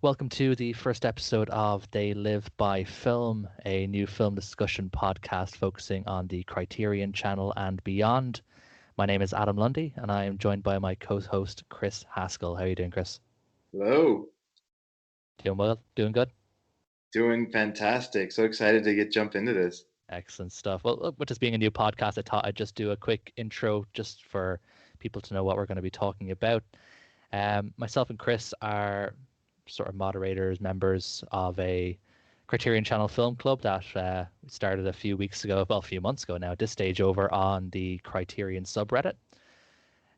Welcome to the first episode of They Live by Film, a new film discussion podcast focusing on the Criterion Channel and beyond. My name is Adam Lundy, and I am joined by my co-host Chris Haskell. How are you doing, Chris? Hello, Doing well? Doing good? doing fantastic. So excited to get jump into this. Excellent stuff. Well, with this being a new podcast, I thought I'd just do a quick intro just for people to know what we're going to be talking about. Myself and Chris are sort of moderators, members of a Criterion Channel film club that we started a few weeks ago, well, a few months ago now, at this stage over on the Criterion subreddit.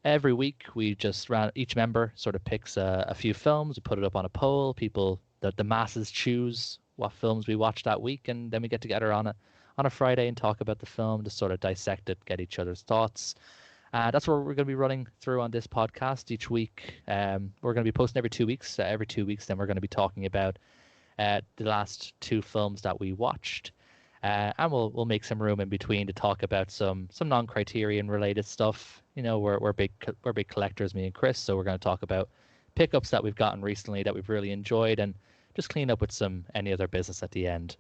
Every week, we just ran, each member sort of picks a few films, we put it up on a poll, the masses choose what films we watch that week, and then we get together on a Friday and talk about the film, to sort of dissect it, get each other's thoughts. That's what we're going to be running through on this podcast each week. We're going to be posting every 2 weeks. Every 2 weeks, then we're going to be talking about the last two films that we watched, and we'll make some room in between to talk about some non-Criterion related stuff. You know, we're big collectors, me and Chris, so we're going to talk about pickups that we've gotten recently that we've really enjoyed, and just clean up with any other business at the end.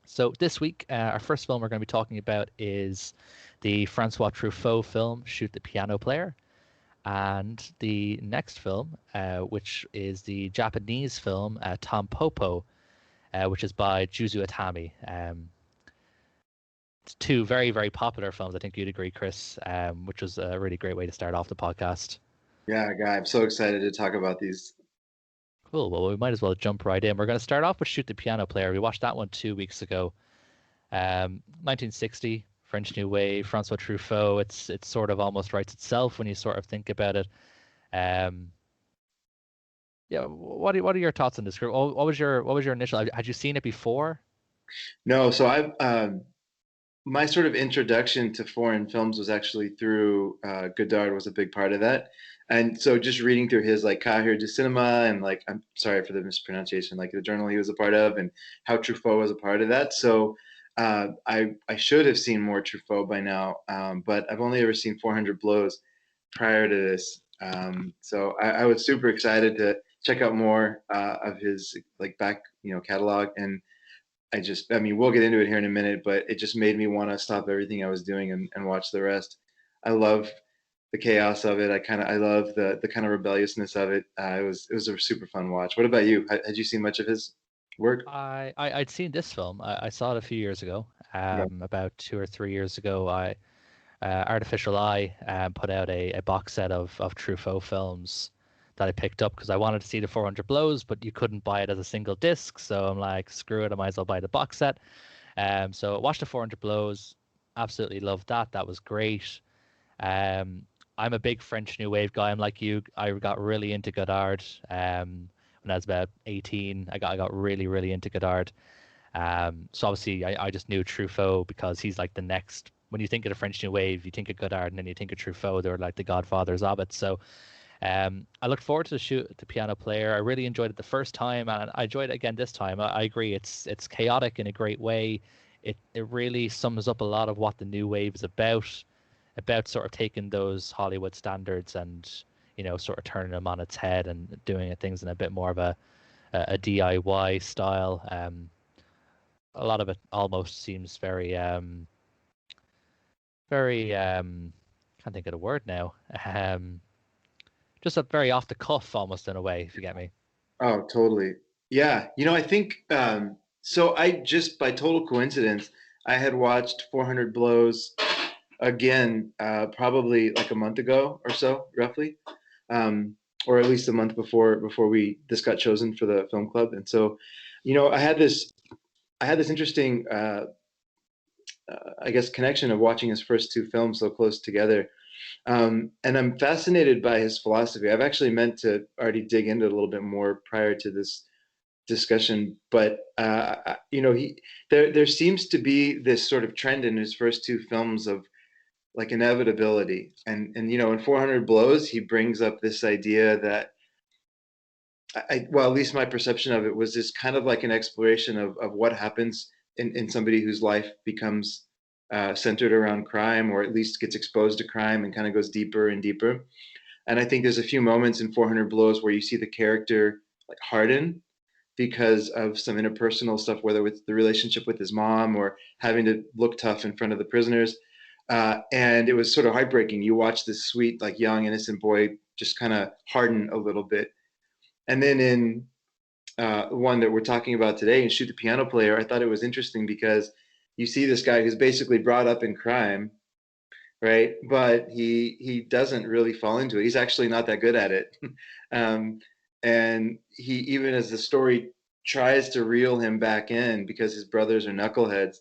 So this week, our first film we're going to be talking about is the Francois Truffaut film Shoot the Piano Player, and the next film, which is the Japanese film Tampopo, which is by Juzu Atami. It's two very, very popular films. I think you'd agree, Chris, which was a really great way to start off the podcast. Yeah, guy, I'm so excited to talk about these. Cool. Well, we might as well jump right in. We're going to start off with Shoot the Piano Player. We watched that one 2 weeks ago. 1960, French New Wave, Francois Truffaut. It's sort of almost writes itself when you sort of think about it. Um, yeah. What are your thoughts on this? What was your initial? Had you seen it before? No, so I've my sort of introduction to foreign films was actually through Godard was a big part of that, and so just reading through his like Cahiers du Cinema and like I'm sorry for the mispronunciation, like the journal he was a part of, and how Truffaut was a part of that. So I should have seen more Truffaut by now, but I've only ever seen 400 Blows prior to this. So I was super excited to check out more of his like back catalog, and I mean, we'll get into it here in a minute, but it just made me want to stop everything I was doing and watch the rest. I love the chaos of it. I love the kind of rebelliousness of it. It was a super fun watch. What about you? Had you seen much of his work? I'd seen this film. I saw it a few years ago. Yeah. About 2 or 3 years ago, Artificial Eye put out a box set of Truffaut films that I picked up because I wanted to see the 400 Blows, but you couldn't buy it as a single disc. So I'm like, screw it, I might as well buy the box set. So I watched the 400 Blows, absolutely loved that. That was great. I'm a big French New Wave guy. I'm like you. I got really into Godard. When I was about 18, I got really, really into Godard. So obviously, I just knew Truffaut because he's like the next. When you think of the French New Wave, you think of Godard, and then you think of Truffaut. They're like the godfathers of it. So I looked forward to the piano player. I really enjoyed it the first time, and I enjoyed it again this time. I agree. It's chaotic in a great way. It really sums up a lot of what the new wave is about sort of taking those Hollywood standards and sort of turning them on its head and doing things in a bit more of a DIY style. A lot of it almost seems very can't think of the word now. Just a very off the cuff almost in a way, if you get me. Oh, totally. Yeah. I think so. I just by total coincidence, I had watched 400 Blows again, probably like a month ago or so, roughly, or at least a month before we this got chosen for the film club. And so, I had this interesting, I guess, connection of watching his first two films so close together. And I'm fascinated by his philosophy. I've actually meant to already dig into it a little bit more prior to this discussion, but there seems to be this sort of trend in his first two films of like inevitability, and in 400 Blows he brings up this idea that well, at least my perception of it was this kind of like an exploration of what happens in somebody whose life becomes centered around crime, or at least gets exposed to crime and kind of goes deeper and deeper. And I think there's a few moments in 400 Blows where you see the character like harden, because of some interpersonal stuff, whether with the relationship with his mom or having to look tough in front of the prisoners. And it was sort of heartbreaking. You watch this sweet, like young, innocent boy just kind of harden a little bit. And then in one that we're talking about today, and Shoot the Piano Player, I thought it was interesting because you see this guy who's basically brought up in crime, right? But he doesn't really fall into it. He's actually not that good at it. um, and he, even as the story tries to reel him back in because his brothers are knuckleheads,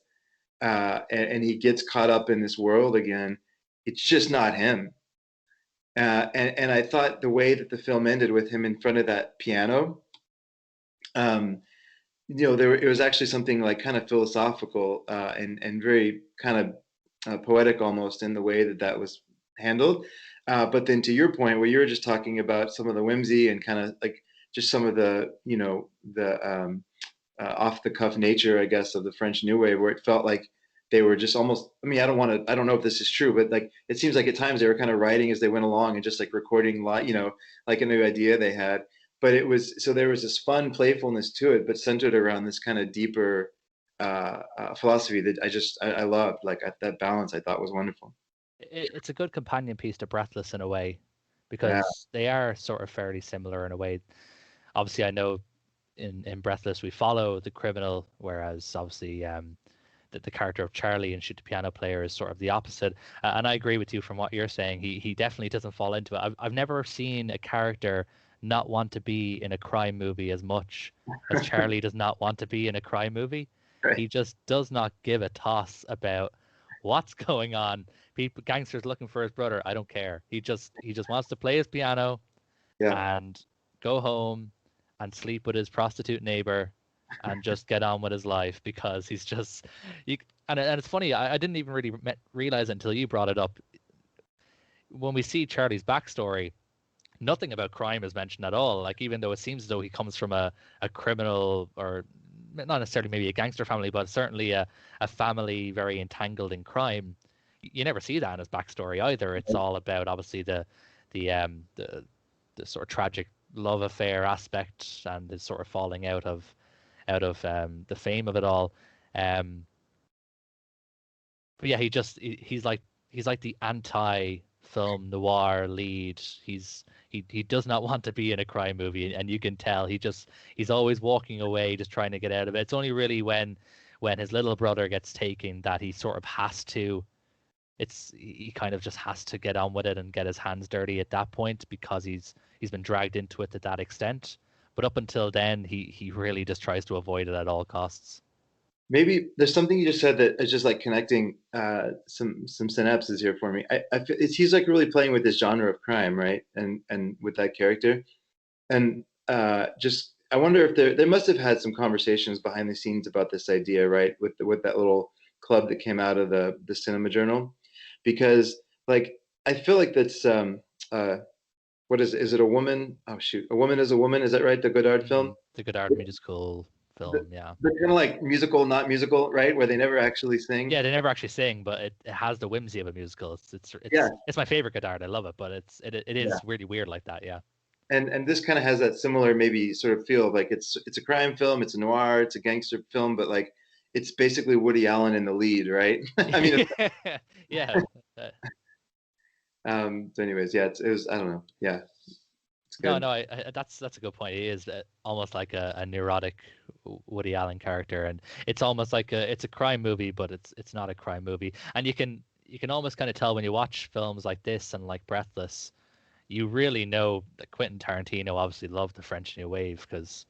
and he gets caught up in this world again, it's just not him. And I thought the way that the film ended with him in front of that piano, um, it was actually something like kind of philosophical, and very kind of poetic almost in the way that that was handled. But then to your point, where you were just talking about some of the whimsy and kind of like just some of the off the cuff nature, I guess, of the French New Wave, where it felt like they were just almost. I mean, I don't know if this is true, but like it seems like at times they were kind of writing as they went along and just like recording, like a new idea they had. But it was so there was this fun playfulness to it, but centered around this kind of deeper philosophy that I loved. Like that balance, I thought was wonderful. It's a good companion piece to Breathless in a way, Yeah, because they are sort of fairly similar in a way. Obviously, I know in Breathless we follow the criminal, whereas obviously the character of Charlie in Shoot the Piano Player is sort of the opposite. And I agree with you from what you're saying. He definitely doesn't fall into it. I've never seen a character not want to be in a crime movie as much as Charlie does not want to be in a crime movie. right. He just does not give a toss about what's going on. People, gangsters looking for his brother. I don't care. He just wants to play his piano Yeah, and go home and sleep with his prostitute neighbor and just get on with his life because he's just you, and it's funny. I didn't even really realize it until you brought it up. When we see Charlie's backstory, nothing about crime is mentioned at all. Like, even though it seems as though he comes from a criminal, or not necessarily maybe a gangster family, but certainly a family very entangled in crime, you never see that in his backstory either. It's all about obviously the um the the sort of tragic love affair aspect and the sort of falling out of the fame of it all. Um, but yeah, he's like the anti-film noir lead. He does not want to be in a crime movie, and you can tell he's always walking away, just trying to get out of it. It's only really when his little brother gets taken that he sort of has to. He kind of just has to get on with it and get his hands dirty at that point because he's been dragged into it to that extent. But up until then, he really just tries to avoid it at all costs. maybe there's something you just said that is just like connecting some synapses here for me. He's like really playing with this genre of crime, right? And with that character, and just I wonder if they must have had some conversations behind the scenes about this idea, right? With that little club that came out of the Cinema Journal, because like I feel like that's what is it, a woman? Oh shoot, A Woman is a Woman. Is that right? The Godard film. The Godard musical The, film, yeah. the kind of like musical, not musical, right? Where they never actually sing. Yeah, they never actually sing, but it has the whimsy of a musical. It's Yeah, it's it's my favorite Godard. I love it, but it yeah. is really weird like that. Yeah. And this kind of has that similar maybe sort of feel of like it's a crime film, it's a noir, it's a gangster film, but like it's basically Woody Allen in the lead, right? I mean, Yeah. Uh, so anyways, yeah, it was I don't know, yeah, it's no, good. no, that's a good point. He is almost like a neurotic Woody Allen character, and it's almost like it's a crime movie, but it's not a crime movie. And you can almost kind of tell when you watch films like this and like Breathless, you really know that Quentin Tarantino obviously loved the French New Wave, because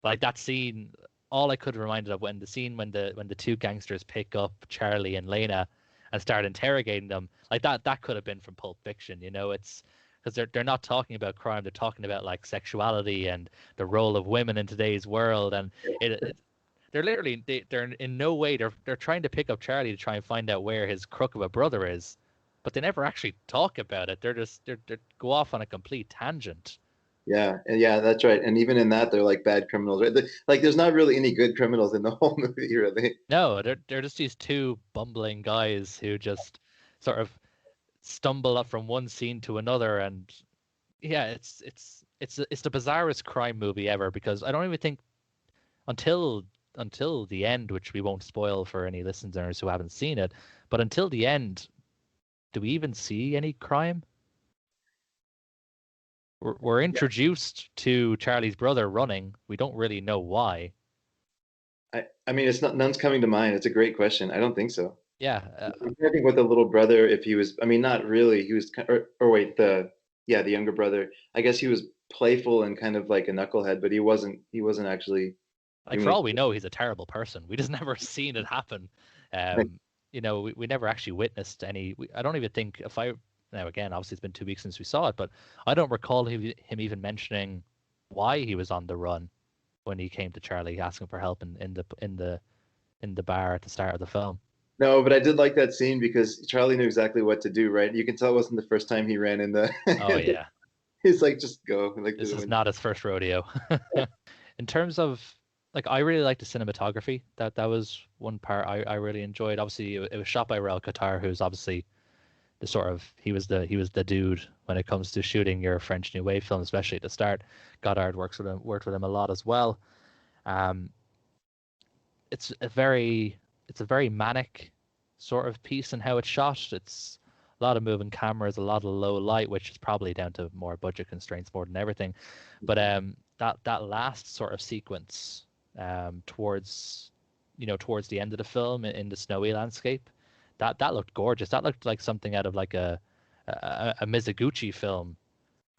like that scene, all I could reminded of when the scene when the two gangsters pick up Charlie and Lena and start interrogating them, like that could have been from Pulp Fiction. It's because they're not talking about crime, they're talking about like sexuality and the role of women in today's world, and they're literally they're in no way they're trying to pick up Charlie to try and find out where his crook of a brother is, but they never actually talk about it. They go off on a complete tangent. Yeah, and yeah, that's right. And even in that, they're like bad criminals, right? Like, there's not really any good criminals in the whole movie, really. No, they're just these two bumbling guys who just sort of stumble up from one scene to another, and yeah, it's the bizarrest crime movie ever, because I don't even think until until the end, which we won't spoil for any listeners who haven't seen it, but until the end, do we even see any crime? We're Yeah, introduced to Charlie's brother running. We don't really know why. I mean, it's not none's coming to mind. It's a great question. I don't think so. Yeah, I think with the little brother, if he was, I mean, not really. He was, or wait, yeah, the younger brother. I guess he was playful and kind of like a knucklehead, but he wasn't actually like doing for it. all we know, he's a terrible person. We just never seen it happen. Um, we never actually witnessed any. I don't even think if I now again, obviously it's been 2 weeks since we saw it, but I don't recall him even mentioning why he was on the run when he came to Charlie asking for help in the bar at the start of the film. No, but I did like that scene because Charlie knew exactly what to do, right? You can tell it wasn't the first time he ran in the. Oh yeah, He's like, just go, like through this the is window. not his first rodeo. In terms of like, I really like the cinematography. That was one part I really enjoyed. Obviously, it was shot by Raul Qatar, who's obviously the sort of he was the dude when it comes to shooting your French New Wave film, especially at the start. Godard worked with him a lot as well. Um, it's a very manic sort of piece in how it's shot. It's a lot of moving cameras, a lot of low light, which is probably down to more budget constraints more than everything. But that last sort of sequence towards towards the end of the film in the snowy landscape, that looked gorgeous. That looked like something out of like a Mizoguchi film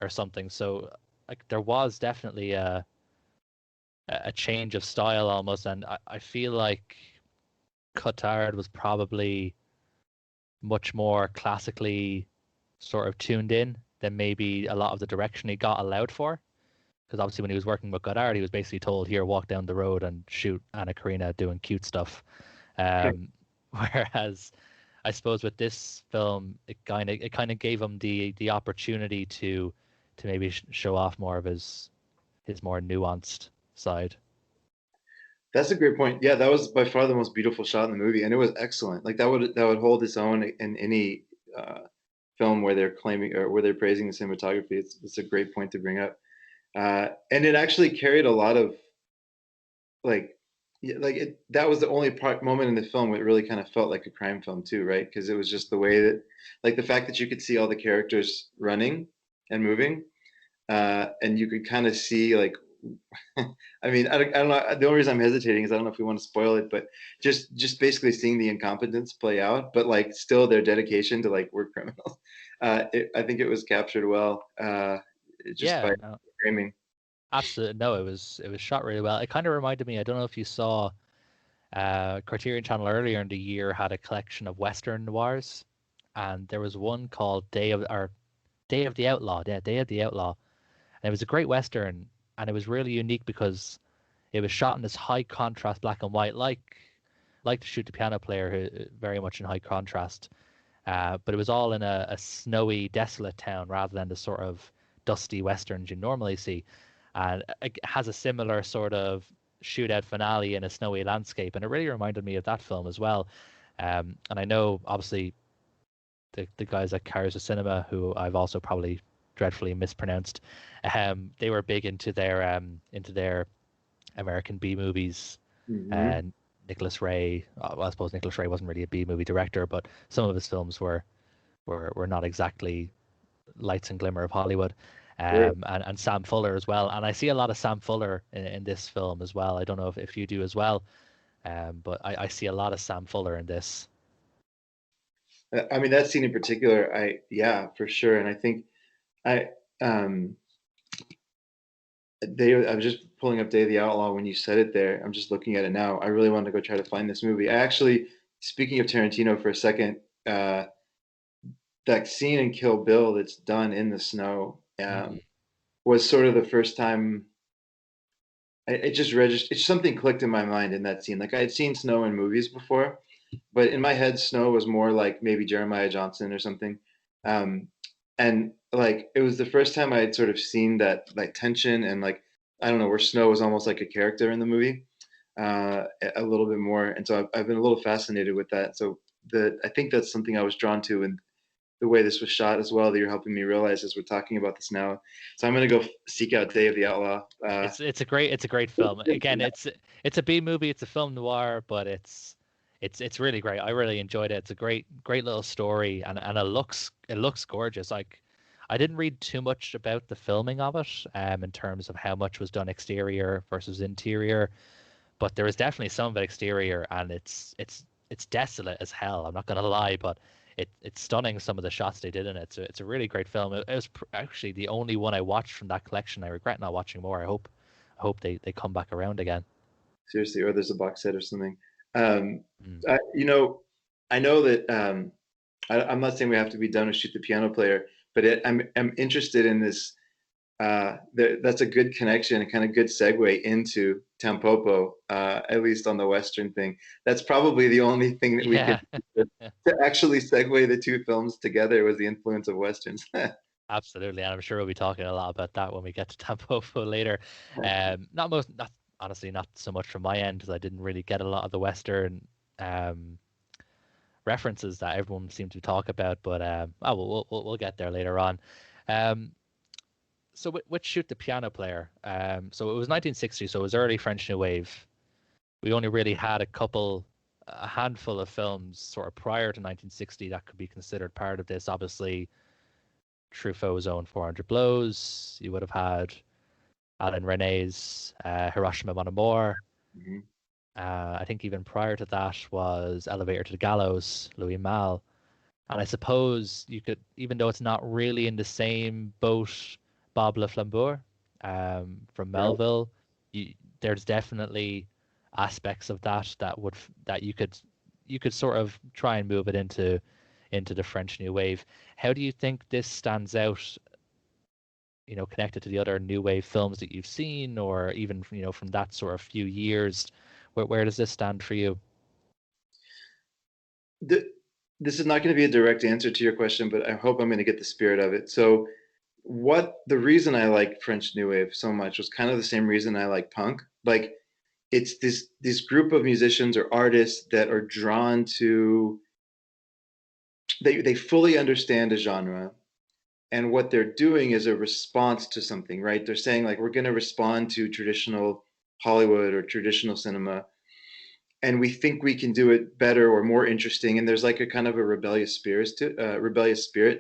or something. So like there was definitely a change of style almost, and I feel like Cotard was probably much more classically sort of tuned in than maybe a lot of the direction he got allowed for. Because obviously, when he was working with Godard, he was basically told, "Here, walk down the road and shoot Anna Karina doing cute stuff." Um, whereas, I suppose with this film, it kind of gave him the opportunity to maybe show off more of his more nuanced side. That's a great point. Yeah, that was by far the most beautiful shot in the movie, and it was excellent. Like that would hold its own in any film where they're claiming or where they're praising the cinematography. It's a great point to bring up, and it actually carried a lot of like, yeah, like it. That was the only moment in the film where it really kind of felt like a crime film too, right? Because it was just the way that, like, the fact that you could see all the characters running and moving, and you could kind of see like I mean, I don't know. The only reason I'm hesitating is I don't know if we want to spoil it, but just basically seeing the incompetence play out, but like still their dedication to like work criminals. I think it was captured well, just by Yeah, no, framing. absolutely. No, it was shot really well. It kind of reminded me. I don't know if you saw Criterion Channel earlier in the year had a collection of Western noirs, and there was one called Day of the Outlaw. Yeah, Day of the Outlaw, and it was a great Western, and it was really unique because it was shot in this high contrast black and white, like to Shoot the Piano Player, very much in high contrast. But it was all in a snowy, desolate town rather than the sort of dusty westerns you normally see. And it has a similar sort of shootout finale in a snowy landscape, and it really reminded me of that film as well. And I know, obviously, the guys at Cars of Cinema, who I've also probably dreadfully mispronounced, they were big into their American B movies, Hmm. and Nicholas Ray. Well, I suppose Nicholas Ray wasn't really a B movie director, but some of his films were not exactly lights and glimmer of Hollywood. Sure. And Sam Fuller as well. And I see a lot of Sam Fuller in this film as well. I don't know if you do as well, but I see a lot of Sam Fuller in this. I mean, that scene in particular, yeah, for sure. And I think I um I was just pulling up Day of the Outlaw when you said it there. I'm just looking at it now. I really wanted to go try to find this movie. I actually, speaking of Tarantino for a second, uh, that scene in Kill Bill that's done in the snow Mm. was sort of the first time it just registered. It's something clicked in my mind in that scene. Like I had seen snow in movies before, but in my head, snow was more like maybe Jeremiah Johnson or something. Um, and like it was the first time I had sort of seen that like tension and like I don't know where snow was almost like a character in the movie, a little bit more. And so I've been a little fascinated with that. So I think that's something I was drawn to the way this was shot as well that you're helping me realize as we're talking about this now. So I'm gonna go seek out Day of the Outlaw. It's a great film. Again, it's a B movie. It's a film noir, but it's really great. I really enjoyed it. It's a great little story, and it looks gorgeous. Like I didn't read too much about the filming of it, in terms of how much was done exterior versus interior, but there is definitely some of it exterior, and it's desolate as hell. I'm not gonna lie, but it's stunning some of the shots they did in it. So it's a really great film. It was actually the only one I watched from that collection. I regret not watching more. I hope they come back around again. Seriously, or there's a box set or something. Um, Mm. you know, I know that I'm not saying we have to be done with Shoot the Piano Player, but I'm interested in this. That's a good connection, a kind of good segue into Tampopo, at least on the Western thing. That's probably the only thing that we could Yeah, to actually segue the two films together was the influence of Westerns. absolutely. And I'm sure we'll be talking a lot about that when we get to Tampopo later. Not honestly, not so much from my end because I didn't really get a lot of the Western um, references that everyone seemed to talk about. But we'll get there later on. Um, so with Shoot the Piano Player, so it was 1960, so it was early French New Wave. We only really had a handful of films sort of prior to 1960 that could be considered part of this. Obviously, Truffaut's own 400 Blows. You would have had Alain René's Hiroshima Mon Amour. Mhm. I think even prior to that was Elevator to the Gallows, Louis Malle. And I suppose you could, even though it's not really in the same boat, Bob Le Flambeur from Right. Melville, there's definitely aspects of that you could sort of try and move it into the French New Wave. How do you think this stands out, connected to the other New Wave films that you've seen, or even from that sort of few years? Where does this stand for you? The, this is not going to be a direct answer to your question, but I hope I'm going to get the spirit of it. So, what the reason I like French New Wave so much was kind of the same reason I like punk. Like, it's this group of musicians or artists that are drawn to they fully understand a genre, and what they're doing is a response to something, right? They're saying like we're going to respond to traditional Hollywood or traditional cinema, and we think we can do it better or more interesting. And there's like a kind of a rebellious spirit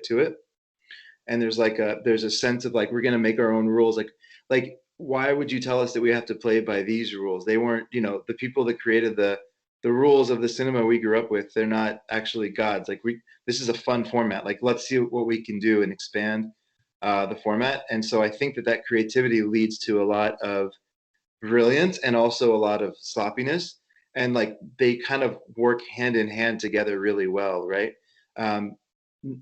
to it. And there's a sense of like we're going to make our own rules. Like why would you tell us that we have to play by these rules? They weren't, the people that created the rules of the cinema we grew up with. They're not actually gods. Like this is a fun format. Like let's see what we can do and expand the format. And so I think that creativity leads to a lot of brilliance and also a lot of sloppiness, and like they kind of work hand in hand together really well, right? um,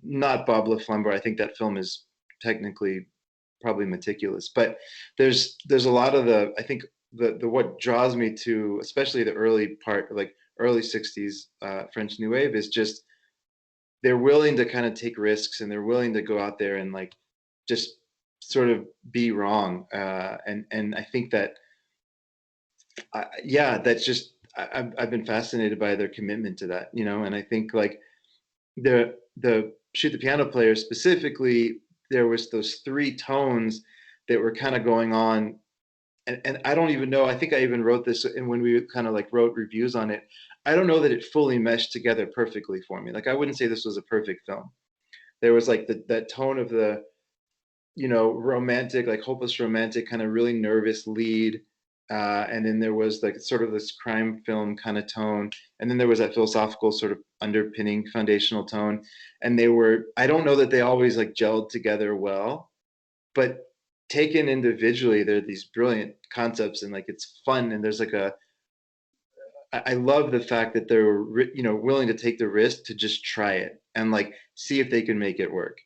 Not Bob LaFleur. I think that film is technically probably meticulous, but there's a lot of I think the what draws me to especially the early part, like early 60s French New Wave, is just they're willing to kind of take risks, and they're willing to go out there and like just sort of be wrong, and I think that yeah, that's just I've been fascinated by their commitment to that, and I think like the Shoot the Piano Player specifically, there was those three tones that were kind of going on, and I don't even know. I think I even wrote this, and when we kind of like wrote reviews on it, I don't know that it fully meshed together perfectly for me. Like I wouldn't say this was a perfect film. There was like that tone of the romantic, like hopeless romantic, kind of really nervous lead. And then there was like sort of this crime film kind of tone. And then there was that philosophical sort of underpinning foundational tone. And I don't know that they always like gelled together well, but taken individually, they're these brilliant concepts, and like it's fun. And there's like I love the fact that they were, willing to take the risk to just try it and like see if they can make it work.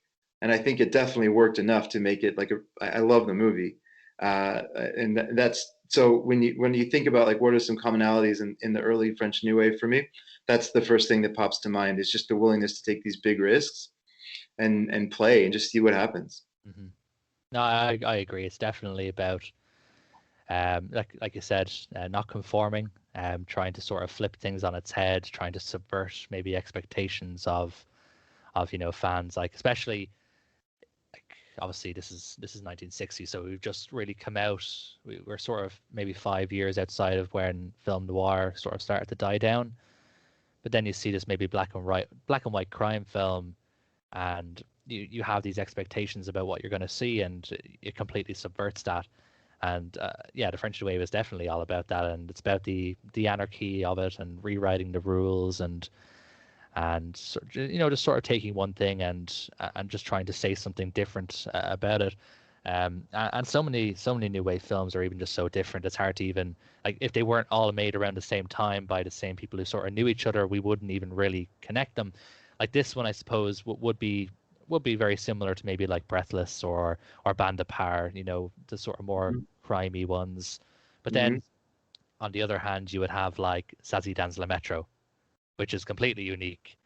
And I think it definitely worked enough to make it like I love the movie, and that's so when you think about like what are some commonalities in the early French New Wave for me, that's the first thing that pops to mind is just the willingness to take these big risks and play and just see what happens. Hmm. No, I agree. It's definitely about like you said, not conforming, trying to sort of flip things on its head, trying to subvert maybe expectations of of fans, like especially like obviously this is 1960, so we've just really come out. We're sort of maybe 5 years outside of when film noir sort of started to die down. But then you see this maybe black and white crime film, and you have these expectations about what you're going to see, and it completely subverts that. And yeah, the French New Wave is definitely all about that, and it's about the anarchy of it and rewriting the rules, and just sort of taking one thing and just trying to say something different about it. And so many new wave films are even just so different. It's hard to even, like, if they weren't all made around the same time by the same people who sort of knew each other, we wouldn't even really connect them. Like this one, I suppose, would be very similar to maybe like Breathless or Band of Par, the sort of more crimey ones. But Mm-hmm. then on the other hand, you would have like Zazie dans le Metro, which is completely unique,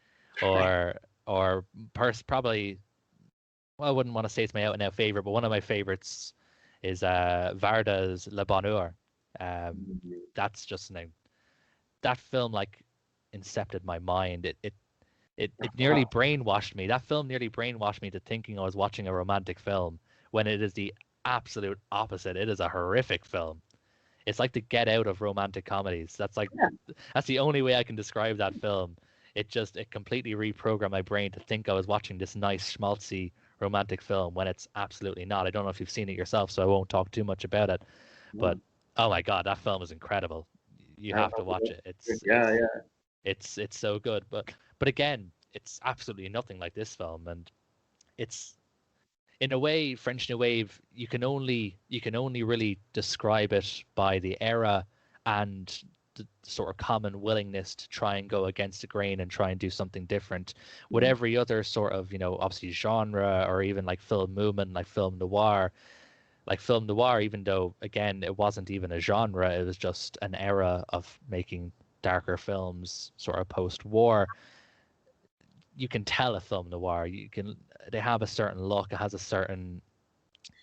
Right. or probably, well, I wouldn't want to say it's my out and out favorite, but one of my favorites is Varda's Le Bonheur. Um, that's just that film like incepted my mind. It nearly Wow. brainwashed me. That film nearly brainwashed me to thinking I was watching a romantic film when it is the absolute opposite. It is a horrific film. It's like the Get Out of romantic comedies. That's the only way I can describe that film. It completely reprogrammed my brain to think I was watching this nice schmaltzy romantic film when it's absolutely not. I don't know if you've seen it yourself, so I won't talk too much about it. But No, oh my god, that film is incredible. You I love have to watch it. it. It's Yeah, it's yeah. it's so good. But again, it's absolutely nothing like this film, and it's in a way, French New Wave, you can only really describe it by the era and the sort of common willingness to try and go against the grain and try and do something different. With Mm-hmm. every other sort of, obviously genre or even like film movement, like film noir, even though again it wasn't even a genre, it was just an era of making darker films, sort of post-war. You can tell a film noir. They have a certain look. It has a certain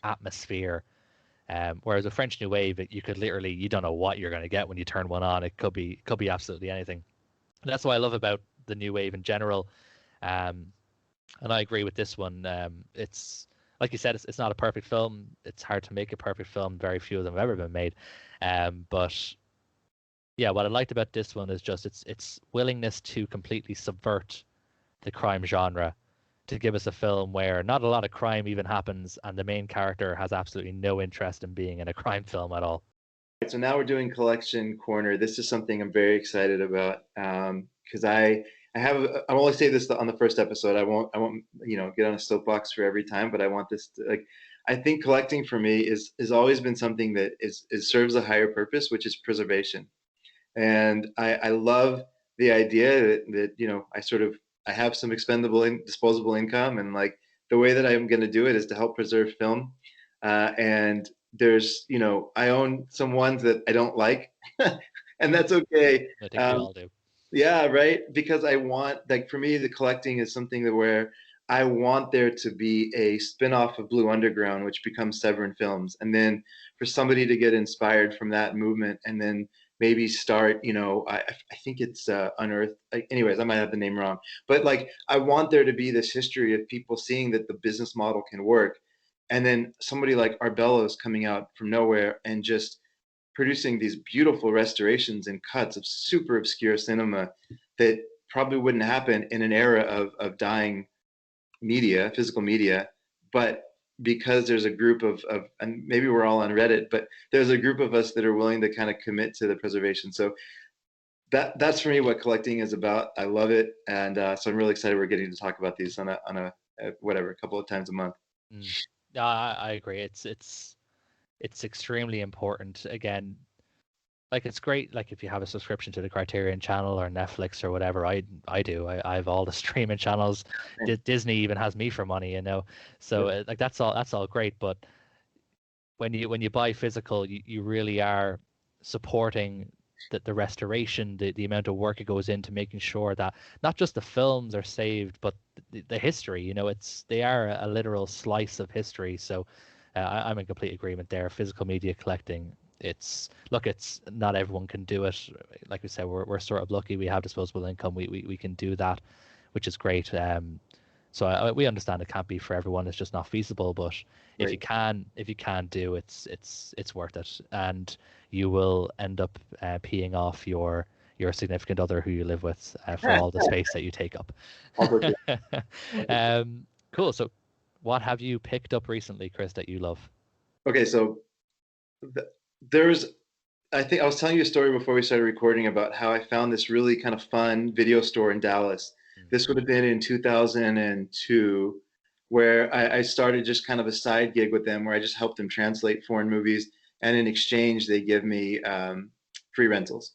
atmosphere. Whereas a French New Wave, you don't know what you're going to get when you turn one on. It could be absolutely anything. And that's what I love about the New Wave in general. Um, and I agree with this one. It's like you said, it's not a perfect film. It's hard to make a perfect film. Very few of them have ever been made. But yeah, what I liked about this one is just its willingness to completely subvert the crime genre to give us a film where not a lot of crime even happens and the main character has absolutely no interest in being in a crime film at all. So now we're doing collection corner. This is something I'm very excited about because I have I only say this on the first episode. I won't get on a soapbox for every time, but I want this to, like, I think collecting for me is always been something that is serves a higher purpose, which is preservation. And I love the idea that I have some disposable income, and like the way that I'm going to do it is to help preserve film. And I own some ones that I don't like, and that's okay. I think we Um, all do. yeah, right. Because I want, like, for me, the collecting is something that where I want there to be a spin-off of Blue Underground, which becomes Severin Films, and then for somebody to get inspired from that movement, and then maybe start, I think it's Unearthed. Like, anyways, I might have the name wrong, but like I want there to be this history of people seeing that the business model can work, and then somebody like Arbello's coming out from nowhere and just producing these beautiful restorations and cuts of super obscure cinema that probably wouldn't happen in an era of dying media, physical media. But because there's a group of, and maybe we're all on Reddit, but there's a group of us that are willing to kind of commit to the preservation. So that's for me what collecting is about. I love it, and so I'm really excited we're getting to talk about these on a whatever, a couple of times a month. Mm. Yeah, I agree. It's extremely important. Again, like it's great. Like if you have a subscription to the Criterion Channel or Netflix or whatever, I do. I have all the streaming channels. Disney even has me for money. So Yep. like that's all great. But when you buy physical, you really are supporting the restoration, the amount of work it goes into making sure that not just the films are saved, but the history. They are a literal slice of history. So I'm in complete agreement there. Physical media collecting. It's not everyone can do it. Like we said, we're sort of lucky we have disposable income. We can do that, which is great. So we understand it can't be for everyone. It's just not feasible. But Right. if you can do, it's worth it, and you will end up peeing off your significant other who you live with for all the space that you take up. Also true. Cool. So, what have you picked up recently, Chris, that you love? Okay, so th there's I think I was telling you a story before we started recording about how I found this really kind of fun video store in Dallas. Mm. This would have been in 2002, where I started just kind of a side gig with them where I just helped them translate foreign movies. And in exchange, they give me free rentals.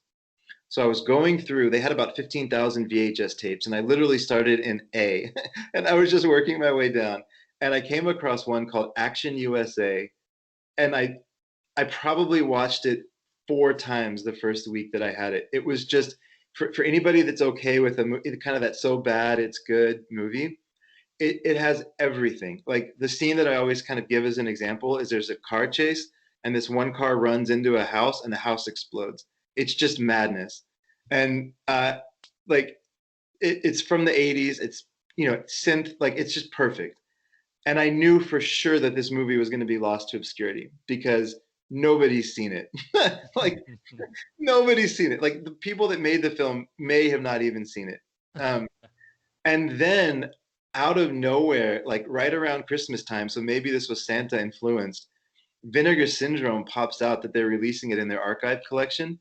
So I was going through, they had about 15,000 VHS tapes, and I literally started in A, and I was just working my way down. And I came across one called Action USA, and I probably watched it 4 times the first week that I had it. It was just for anybody that's okay with a kind of that so bad it's good movie. It has everything. Like the scene that I always kind of give as an example is there's a car chase and this one car runs into a house and the house explodes. It's just madness, and like it's from the 80s. It's synth, like it's just perfect. And I knew for sure that this movie was going to be lost to obscurity because nobody's seen it. Like nobody's seen it. Like the people that made the film may have not even seen it. Um, and then out of nowhere, like right around Christmas time, so maybe this was Santa influenced, Vinegar Syndrome pops out that they're releasing it in their archive collection.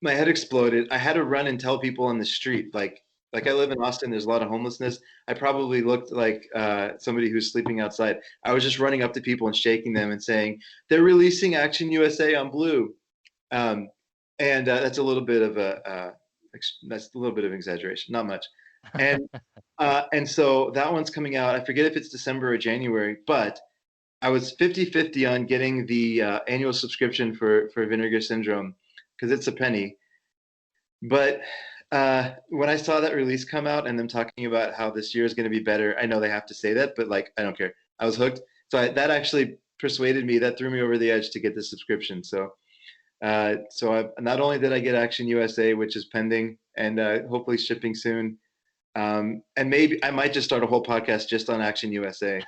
My head exploded. I had to run and tell people on the street, like I live in Austin, there's a lot of homelessness. I probably looked like somebody who's sleeping outside. I was just running up to people and shaking them and saying, "They're releasing Action USA on Blue," um, and that's a little bit of that's a little bit of exaggeration, not much. And so that one's coming out. I forget if it's December or January, but I was 50-50 on getting the annual subscription for Vinegar Syndrome because it's a penny. But when I saw that release come out and them talking about how this year is going to be better, I know they have to say that, but like I don't care. I was hooked. So that actually persuaded me. That threw me over the edge to get the subscription. Not only did I get Action USA, which is pending and hopefully shipping soon, and maybe I might just start a whole podcast just on Action USA.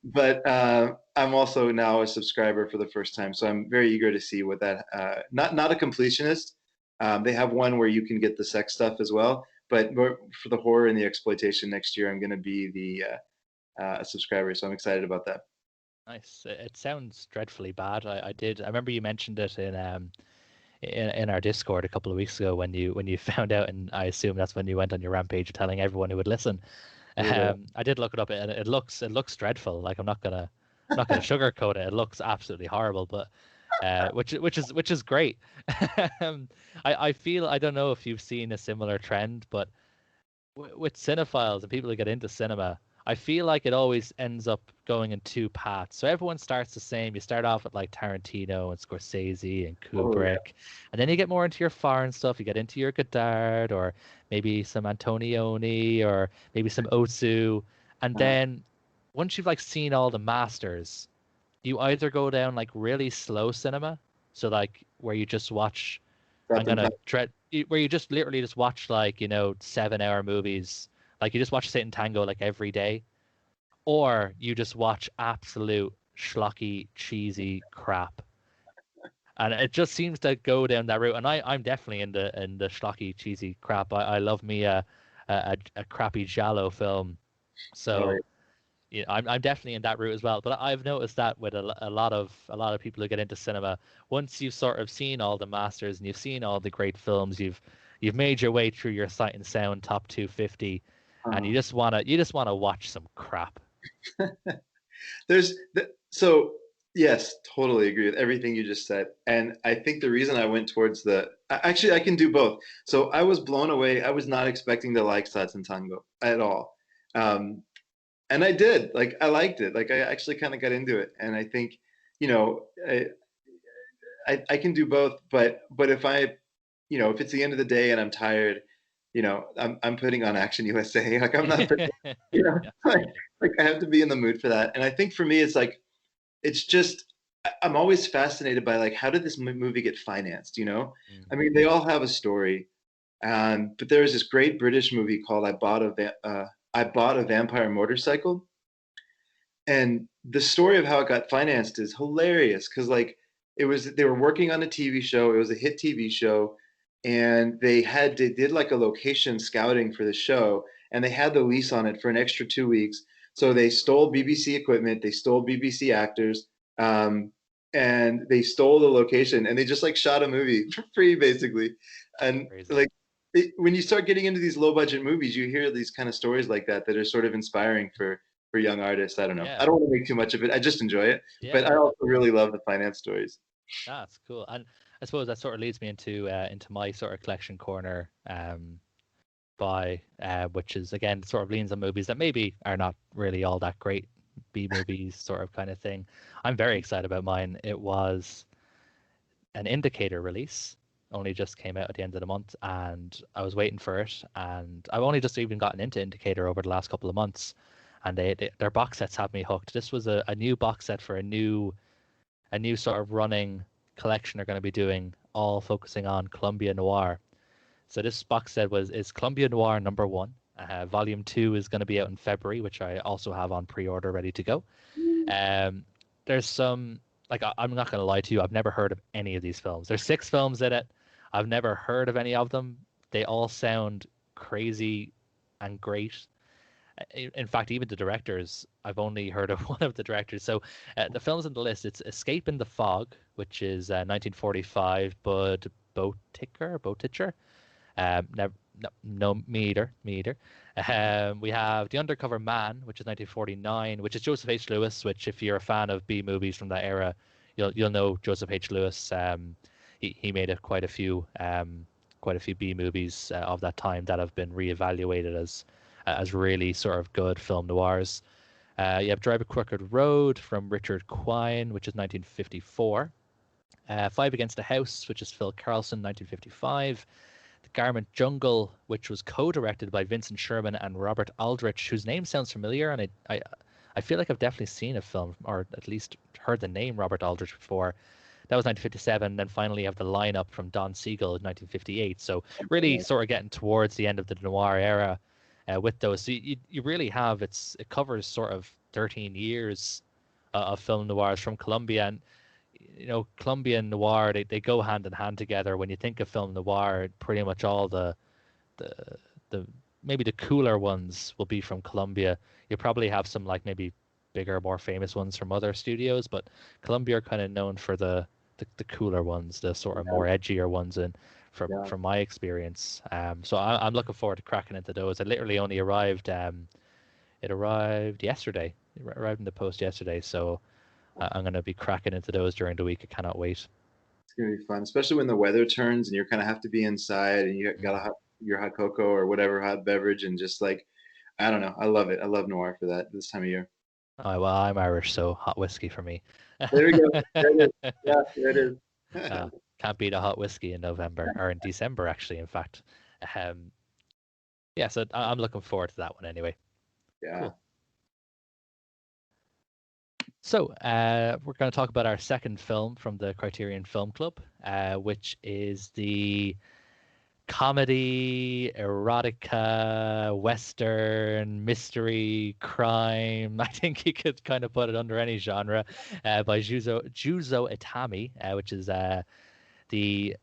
But I'm also now a subscriber for the first time, so I'm very eager to see what that. Not a completionist. They have one where you can get the sex stuff as well, but for the horror and the exploitation next year, I'm going to be the subscriber, so I'm excited about that. Nice. It sounds dreadfully bad. I did. I remember you mentioned it in our Discord a couple of weeks ago when you found out, and I assume that's when you went on your rampage telling everyone who would listen. Yeah. I did look it up, and it looks dreadful. Like I'm not gonna sugarcoat it. It looks absolutely horrible, but which is great. I feel I don't know if you've seen a similar trend, but with cinephiles and people who get into cinema, I feel like it always ends up going in two paths. So everyone starts the same. You start off with like Tarantino and Scorsese and Oh yeah. Kubrick, and then you get more into your foreign stuff. You get into your Godard or maybe some Antonioni or maybe some Otsu, and Uh, then once you've like seen all the masters, you either go down like really slow cinema, so like where you just watch I'm Death and gonna Taxes. dread where you just literally just watch like 7 hour movies, like you just watch Satan Tango like every day, or you just watch absolute schlocky cheesy crap, and it just seems to go down that route. And I'm definitely in the schlocky cheesy crap. I love me a crappy giallo film, Oh so yeah, I'm definitely in that route as well. But I've noticed that with a lot of people who get into cinema, once you've sort of seen all the masters and you've seen all the great films, you've made your way through your Sight and Sound top 250, and yeah. you just wanna watch some crap. So yes, totally agree with everything you just said. And I think the reason I went towards actually I can do both. So I was blown away. I was not expecting to like Satsang Tango at all. Um, and I did. Like I liked it. Like I actually kind of got into it. And I think, you know, I can do both, but if it's the end of the day and I'm tired, I'm putting on Action USA. Like I'm not you know, like, Absolutely. like I have to be in the mood for that. And I think for me, it's like it's just I'm always fascinated by like how did this movie get financed? I Mm. mean, they all have a story, but there was this great British movie called I Bought a I bought a vampire motorcycle, and the story of how it got financed is hilarious because like they were working on a TV show. It was a hit TV show, and they did like a location scouting for the show, and they had the lease on it for an extra 2 weeks. So they stole BBC equipment, they stole BBC actors, um, and they stole the location, and they just like shot a movie for free basically. And Crazy. like when you start getting into these low budget movies, you hear these kind of stories like that are sort of inspiring for young artists. I don't know. Yeah. I don't want to make too much of it. I just enjoy it, but Yeah. I also really love the finance stories. That's cool. And I suppose that sort of leads me into my sort of collection corner which is again sort of leans on movies that maybe are not really all that great, B movies sort of kind of thing. I'm very excited about mine. It was an Indicator release, only just came out at the end of the month, and I was waiting for it. And I've only just even gotten into Indicator over the last couple of months, and their box sets have me hooked. This was a new box set for a new sort of running collection they're going to be doing, all focusing on Columbia Noir. So this box set is Columbia Noir number one. Volume two is going to be out in February, which I also have on pre-order ready to go. Um, there's some like I'm not going to lie to you, I've never heard of any of these films. There's 6 films in it. I've never heard of any of them. They all sound crazy and great. In fact, even the directors, I've only heard of one of the directors. So the films on the list, it's Escape in the Fog, which is 1945, Bud Boticher. Never, no, me either, me either. We have The Undercover Man, which is 1949, which is Joseph H. Lewis. Which, if you're a fan of B movies from that era, you'll know Joseph H. Lewis. He made quite a few B movies of that time that have been reevaluated as really sort of good film noirs. You have Drive a Crooked Road from Richard Quine, which is 1954. Five Against the House, which is Phil Carlson, 1955. The Garment Jungle, which was co-directed by Vincent Sherman and Robert Aldrich, whose name sounds familiar, and I feel like I've definitely seen a film, or at least heard the name Robert Aldrich before. That was 1957. Then finally you have The Lineup from Don Siegel in 1958. So really sort of getting towards the end of the noir era with those. So you really have, it covers sort of 13 years of film noirs from Columbia. And Columbia and noir, they go hand in hand together. When you think of film noir, pretty much all the the maybe the cooler ones will be from Columbia. You probably have some like maybe bigger, more famous ones from other studios, but Columbia are kind of known for the cooler ones, the sort of more edgier ones, and from my experience. So I'm looking forward to cracking into those. It literally only arrived. It arrived yesterday. It arrived in the post yesterday, so I'm going to be cracking into those during the week. I cannot wait. It's gonna be fun, especially when the weather turns and you kind of have to be inside and you got your hot cocoa or whatever hot beverage and just like I don't know. I love it. I love noir for that this time of year. Oh, well, I'm Irish, so hot whiskey for me. There we go. There it is. Yeah, there it is. uh, can't beat a hot whiskey in November or in December, actually. In fact, um, yeah. So I'm looking forward to that one anyway. Yeah. Cool. So we're going to talk about our second film from the Criterion Film Club, which is the comedy, erotica, western, mystery, crime. I think you could kind of put it under any genre, by Juzo Itami, which is the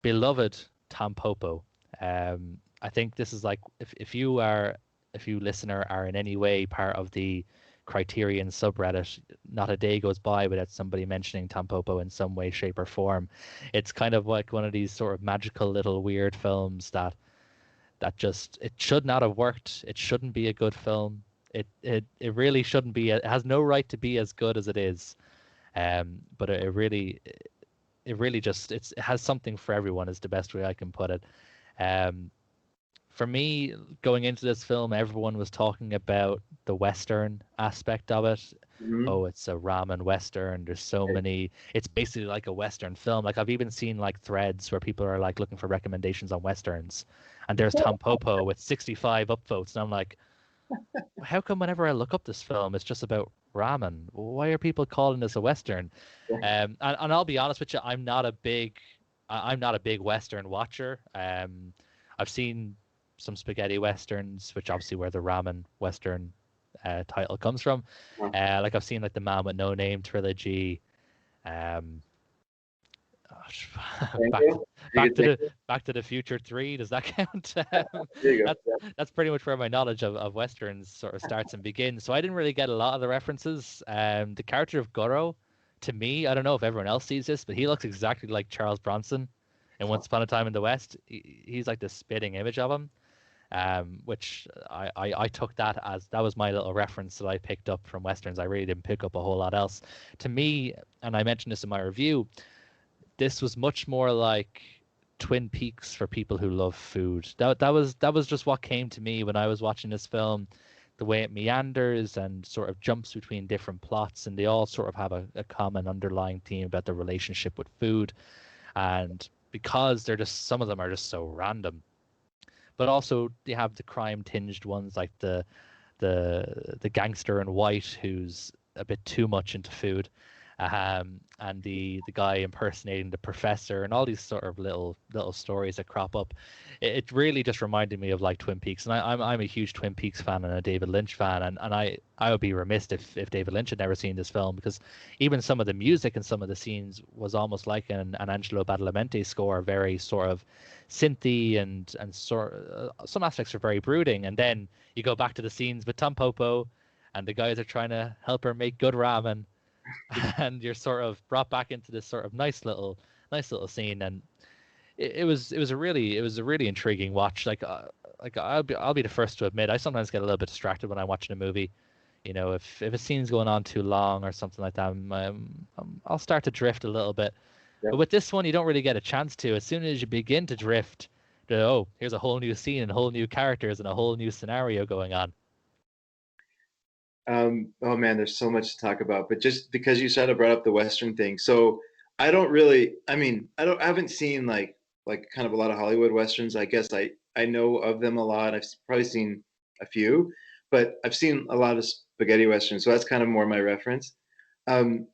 beloved Tampopo. I think this is like if you listener are in any way part of the Criterion subreddit, not a day goes by without somebody mentioning Tampopo in some way, shape, or form. It's kind of like one of these sort of magical little weird films that just it should not have worked. It shouldn't be a good film. It really shouldn't be. It has no right to be as good as it is. But it really just it has something for everyone is the best way I can put it. Um, for me, going into this film, everyone was talking about the Western aspect of it. Mm-hmm. Oh, it's a ramen Western. There's so many. It's basically like a Western film. Like I've even seen like threads where people are like looking for recommendations on Westerns, and there's Tampopo with 65 upvotes, and I'm like, how come whenever I look up this film, it's just about ramen? Why are people calling this a Western? And I'll be honest with you, I'm not a big Western watcher. I've seen some spaghetti westerns, which obviously where the ramen western title comes from. Huh. Like I've seen like the Man with No Name trilogy. Um, back to Tango? Are you good Tango? Back to the Future 3. Does that count? There you go. that's that's pretty much where my knowledge of westerns sort of starts and begins. So I didn't really get a lot of the references. The character of Goro, to me, I don't know if everyone else sees this, but he looks exactly like Charles Bronson in Once Upon a Time in the West. He's like the spitting image of him. Which I took that as that was my little reference that I picked up from westerns. I really didn't pick up a whole lot else. To me, and I mentioned this in my review, this was much more like Twin Peaks for people who love food. That was just what came to me when I was watching this film. The way it meanders and sort of jumps between different plots, and they all sort of have a common underlying theme about the relationship with food. And because they're just some of them are just so random, but also they have the crime tinged ones like the gangster in white who's a bit too much into food, and the guy impersonating the professor, and all these sort of little stories that crop up. It really just reminded me of like Twin Peaks, and I'm a huge Twin Peaks fan and a David Lynch fan, and I would be remiss if David Lynch had never seen this film, because even some of the music and some of the scenes was almost like an Angelo Badalamenti score, very sort of synthy and sort some aspects are very brooding, and then you go back to the scenes with Tampopo, and the guys are trying to help her make good ramen, and you're sort of brought back into this sort of nice little scene, and it was a really intriguing watch. Like I'll be the first to admit I sometimes get a little bit distracted when I'm watching a movie. You know, if a scene's going on too long or something like that, I'll start to drift a little bit. But Yep. with this one, you don't really get a chance to. As soon as you begin to drift, oh, here's a whole new scene and whole new characters and a whole new scenario going on. Oh man, there's so much to talk about. But just because you sort of brought up the Western thing, so I don't really. I mean, I haven't seen like kind of a lot of Hollywood Westerns. I guess I know of them a lot. I've probably seen a few, but I've seen a lot of spaghetti Westerns. So that's kind of more my reference. And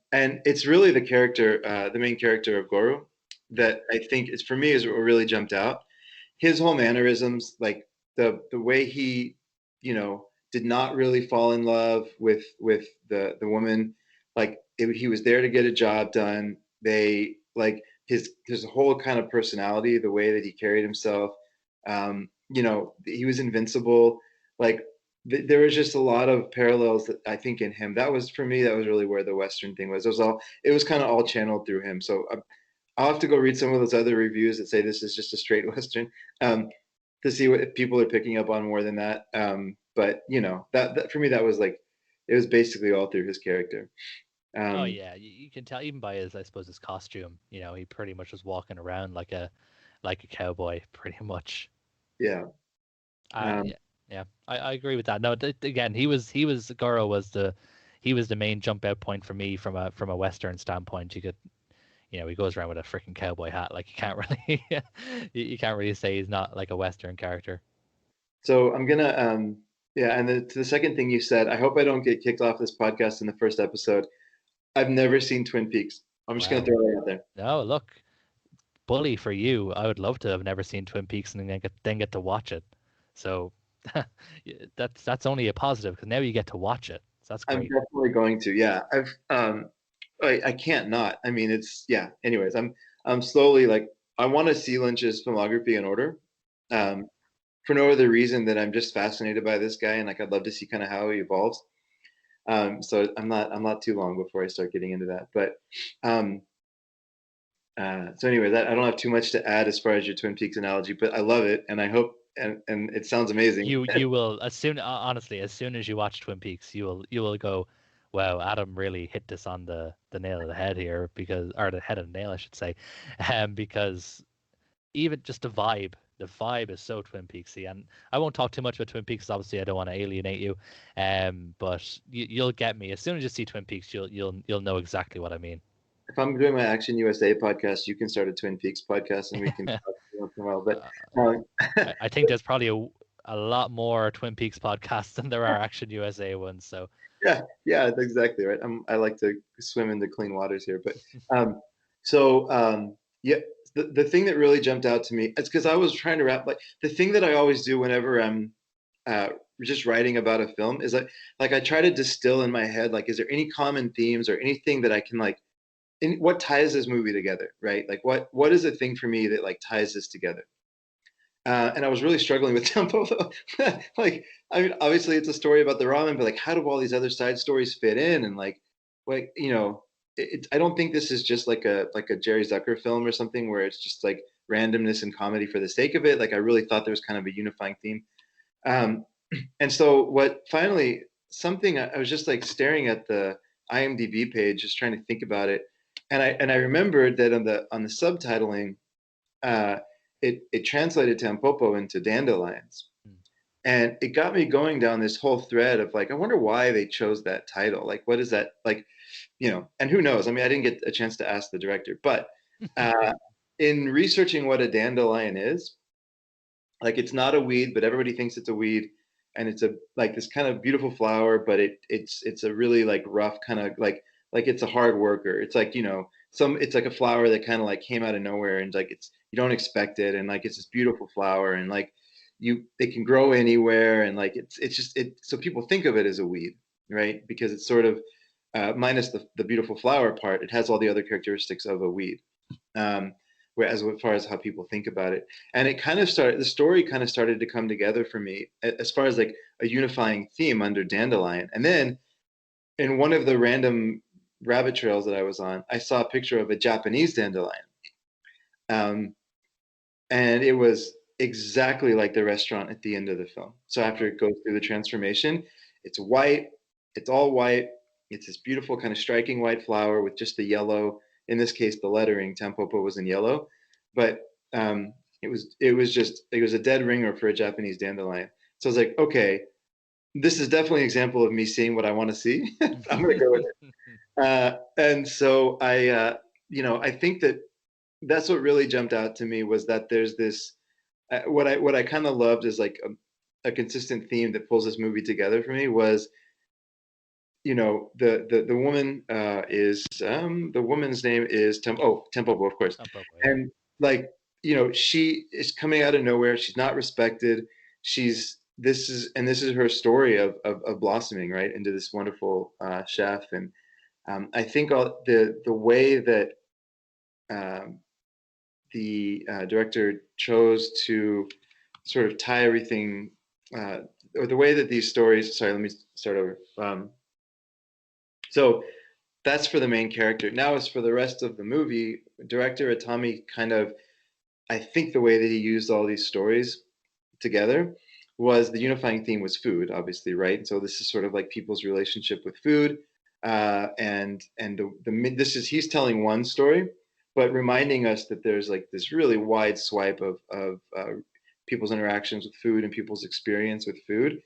it's really the character, the main character of Goro, that I think is for me is what really jumped out. His whole mannerisms, like the way he, did not really fall in love with the woman. Like he was there to get a job done. They like his whole kind of personality, the way that he carried himself. He was invincible. Like there was just a lot of parallels that I think in him. That was for me. That was really where the Western thing was. It was all. It was kind of all channeled through him. So I'll have to go read some of those other reviews that say this is just a straight Western, to see what if people are picking up on more than that. But that for me that was like it was basically all through his character. Oh Um, yeah, you can tell even by his, I suppose, his costume. You know, he pretty much was walking around like a cowboy, pretty much. yeah. Um, Yeah, yeah, I agree with that. No, again, he was Goro was the he was the main jump out point for me from a Western standpoint. You could, he goes around with a freaking cowboy hat. Like you can't really you can't really say he's not like a Western character. so I'm gonna yeah, and then to the second thing you said, I hope I don't get kicked off this podcast in the first episode. I've never seen Twin Peaks. I'm just gonna Wow. throw it out there. No, look, bully for you. I would love to have never seen Twin Peaks and then get to watch it. So that's only a positive because now you get to watch it. So that's I'm great. definitely going to. Yeah, I can't not. I mean, it's yeah. Anyways, I'm slowly like I want to see Lynch's filmography in order, um, for no other reason that I'm just fascinated by this guy and like I'd love to see kind of how he evolves. So I'm not too long before I start getting into that. But um, so anyways, I don't have too much to add as far as your Twin Peaks analogy, but I love it and I hope and it sounds amazing. You will as soon honestly as soon as you watch Twin Peaks, you will go, wow, Adam really hit this on the nail of the head here because or the head of the nail I should say, because even just the vibe is so Twin Peaksy, and I won't talk too much about Twin Peaks. Obviously, I don't want to alienate you, but you'll get me as soon as you see Twin Peaks. You'll know exactly what I mean. If I'm doing my Action USA podcast, you can start a Twin Peaks podcast and we can talk once in a while. But uh, um, I think there's probably a lot more Twin Peaks podcasts than there are Action USA ones. So yeah, yeah, that's exactly right. I like to swim into clean waters here, but um, so yeah, the thing that really jumped out to me. It's because I was trying to wrap, like, the thing that I always do whenever I'm uh, just writing about a film is like I try to distill in my head, like, is there any common themes or anything that I can like what ties this movie together, right? Like what is a thing for me that like ties this together? And I was really struggling with Tampopo. Like, I mean, obviously it's a story about the ramen, but like, how do all these other side stories fit in? And like you know, I don't think this is just like a Jerry Zucker film or something where it's just like randomness and comedy for the sake of it. Like, I really thought there was kind of a unifying theme. Um, and so, what finally something I was just like staring at the IMDb page, just trying to think about it, and I remembered that on the subtitling uh, it translated Tampopo into dandelions. Mm. And it got me going down this whole thread of like, I wonder why they chose that title. Like, what is that like, and who knows? I mean, I didn't get a chance to ask the director, but uh, in researching what a dandelion is, like it's not a weed, but everybody thinks it's a weed, and it's a like this kind of beautiful flower, but it's a really like rough kind of like it's a hard worker. It's like it's like a flower that kind of like came out of nowhere, and like it's you don't expect it, and like it's this beautiful flower, and like it can grow anywhere, and like it's just it. So people think of it as a weed, right? Because it's sort of minus the beautiful flower part, it has all the other characteristics of a weed. Um, Whereas as far as how people think about it, and it kind of started, the story kind of started to come together for me as far as like a unifying theme under Dandelion. And then in one of the random rabbit trails that I was on, I saw a picture of a Japanese dandelion. Um, and it was exactly like the restaurant at the end of the film. So after it goes through the transformation, it's white, it's all white. It's this beautiful kind of striking white flower with just the yellow. In this case, the lettering Tampopo was in yellow, but um, it was a dead ringer for a Japanese dandelion. So I was like, okay, this is definitely an example of me seeing what I want to see. I'm gonna go with it. And so I think that that's what really jumped out to me was that there's this what I kind of loved is like a consistent theme that pulls this movie together for me was the woman is the woman's name is Tempopo, of course. Tampopo, yeah. And like she is coming out of nowhere, she's not respected, she's this is her story of blossoming right into this wonderful chef. And I think all the way that um, the director chose to sort of tie everything, uh, or the way that these stories. Sorry, let me start over. So that's for the main character. Now, as for the rest of the movie, director Atami kind of, I think the way that he used all these stories together was the unifying theme was food, obviously, right? So this is sort of like people's relationship with food, and this is he's telling one story, but reminding us that there's like this really wide swipe of people's interactions with food and people's experience with food,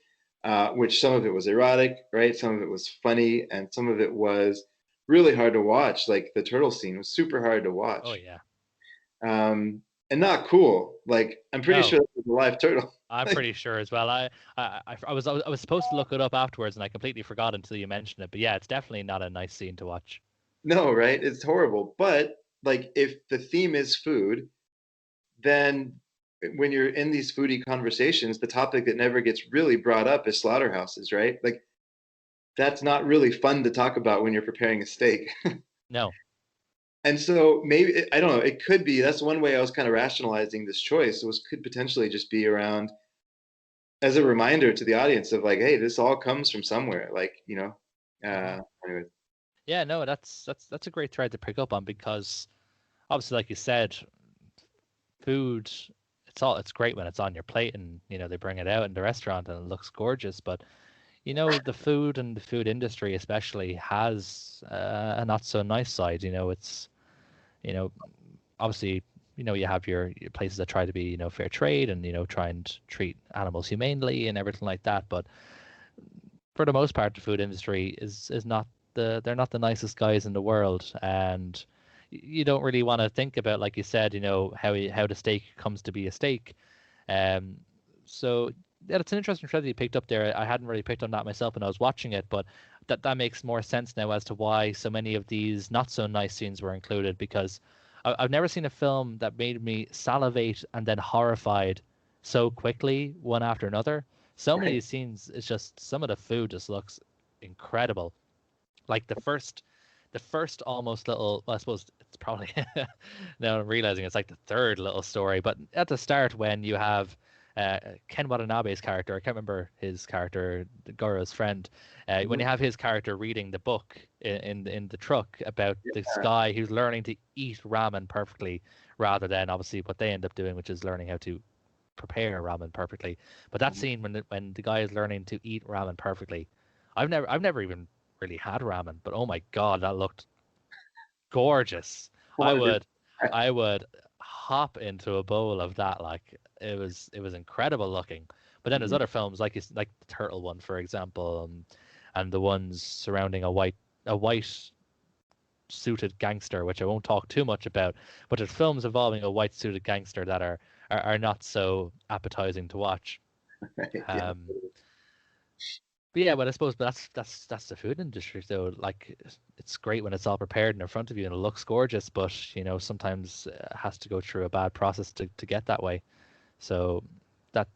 which some of it was erotic, right? Some of it was funny, and some of it was really hard to watch. Like the turtle scene was super hard to Oh watch, yeah. and not cool. Like I'm pretty No, sure it was a live turtle. I'm pretty sure as well. I was supposed to look it up afterwards, and I completely forgot until you mentioned it. But yeah, it's definitely not a nice scene to watch. No, right? It's horrible. But like if the theme is food, then when you're in these foodie conversations, the topic that never gets really brought up is slaughterhouses, right? Like that's not really fun to talk about when you're preparing a steak. No. And so maybe I don't know, it could be that's one way I was kind of rationalizing this choice was could potentially just be around as a reminder to the audience of like, hey, this all comes from somewhere. Like, Hmm. anyway. Yeah, no, that's a great thread to pick up on because obviously, like you said, food it's great when it's on your plate and they bring it out in the restaurant and it looks gorgeous, but the food and the food industry especially has a not so nice side. It's you know obviously you have your places that try to be fair trade and try and treat animals humanely and everything like that, but for the most part the food industry is not they're not the nicest guys in the world, and you don't really want to think about, like you said, how the steak comes to be a steak. um so yeah, that's an interesting thread that you picked up there. I hadn't really picked on that myself when I was watching it, but that makes more sense now as to why so many of these not so nice scenes were included, because I've never seen a film that made me salivate and then horrified so quickly, one after another. So many of Right. these scenes, it's just some of the food just looks incredible. Like the first almost little, well, I suppose it's probably now I'm realizing it's like the third little story, but at the start when you have Ken Watanabe's character, I can't remember his character, Goro's friend, when you Mhm. have his character reading the book in the truck about this guy who's learning to eat ramen perfectly rather than obviously what they end up doing, which is learning how to prepare ramen perfectly. But that scene when the guy is learning to eat ramen perfectly, I've never even really had ramen, but oh my God, that looked gorgeous. I would 100%. I would hop into a bowl of that. Like it was incredible looking. But then there's Mhm. other films like the turtle one, for example, and the ones surrounding a white suited gangster, which I won't talk too much about. But there's films involving a white suited gangster that are not so appetizing to watch. Right. Yeah. Um, but yeah, but I suppose that's the food industry. So like, it's great when it's all prepared and in front of you and it looks gorgeous, but sometimes it has to go through a bad process to get that way. So that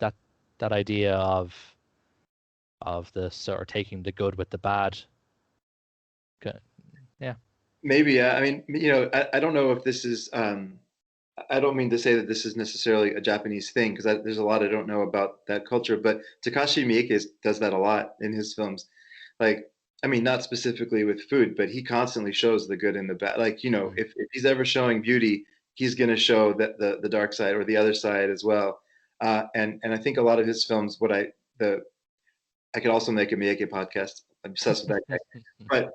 idea of the sort of taking the good with the bad, yeah. Maybe. Yeah. I mean, I don't know if this is. I don't mean to say that this is necessarily a Japanese thing because there's a lot I don't know about that culture. But Takashi Miike does that a lot in his films. Like, I mean, not specifically with food, but he constantly shows the good and the bad. Like, Mm. if he's ever showing beauty, he's going to show that the dark side or the other side as well. And I think a lot of his films, the I could also make a Miike podcast. I'm obsessed with that guy. But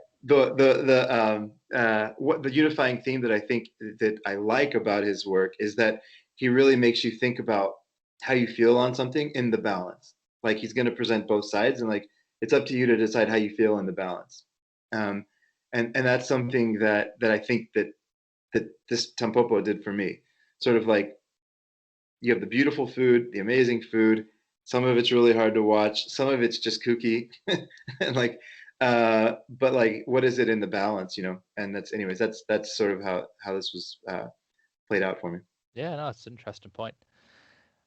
what the unifying theme that I think that I like about his work is that he really makes you think about how you feel on something in the balance. Like he's going to present both sides, and like it's up to you to decide how you feel in the balance. Um, and that's something that I think that this Tampopo did for me. Sort of like you have the beautiful food, the amazing food. Some of it's really hard to watch. Some of it's just kooky, and like, but like, what is it in the balance, And anyways, that's sort of how this was played out for me. Yeah, no, it's an interesting point.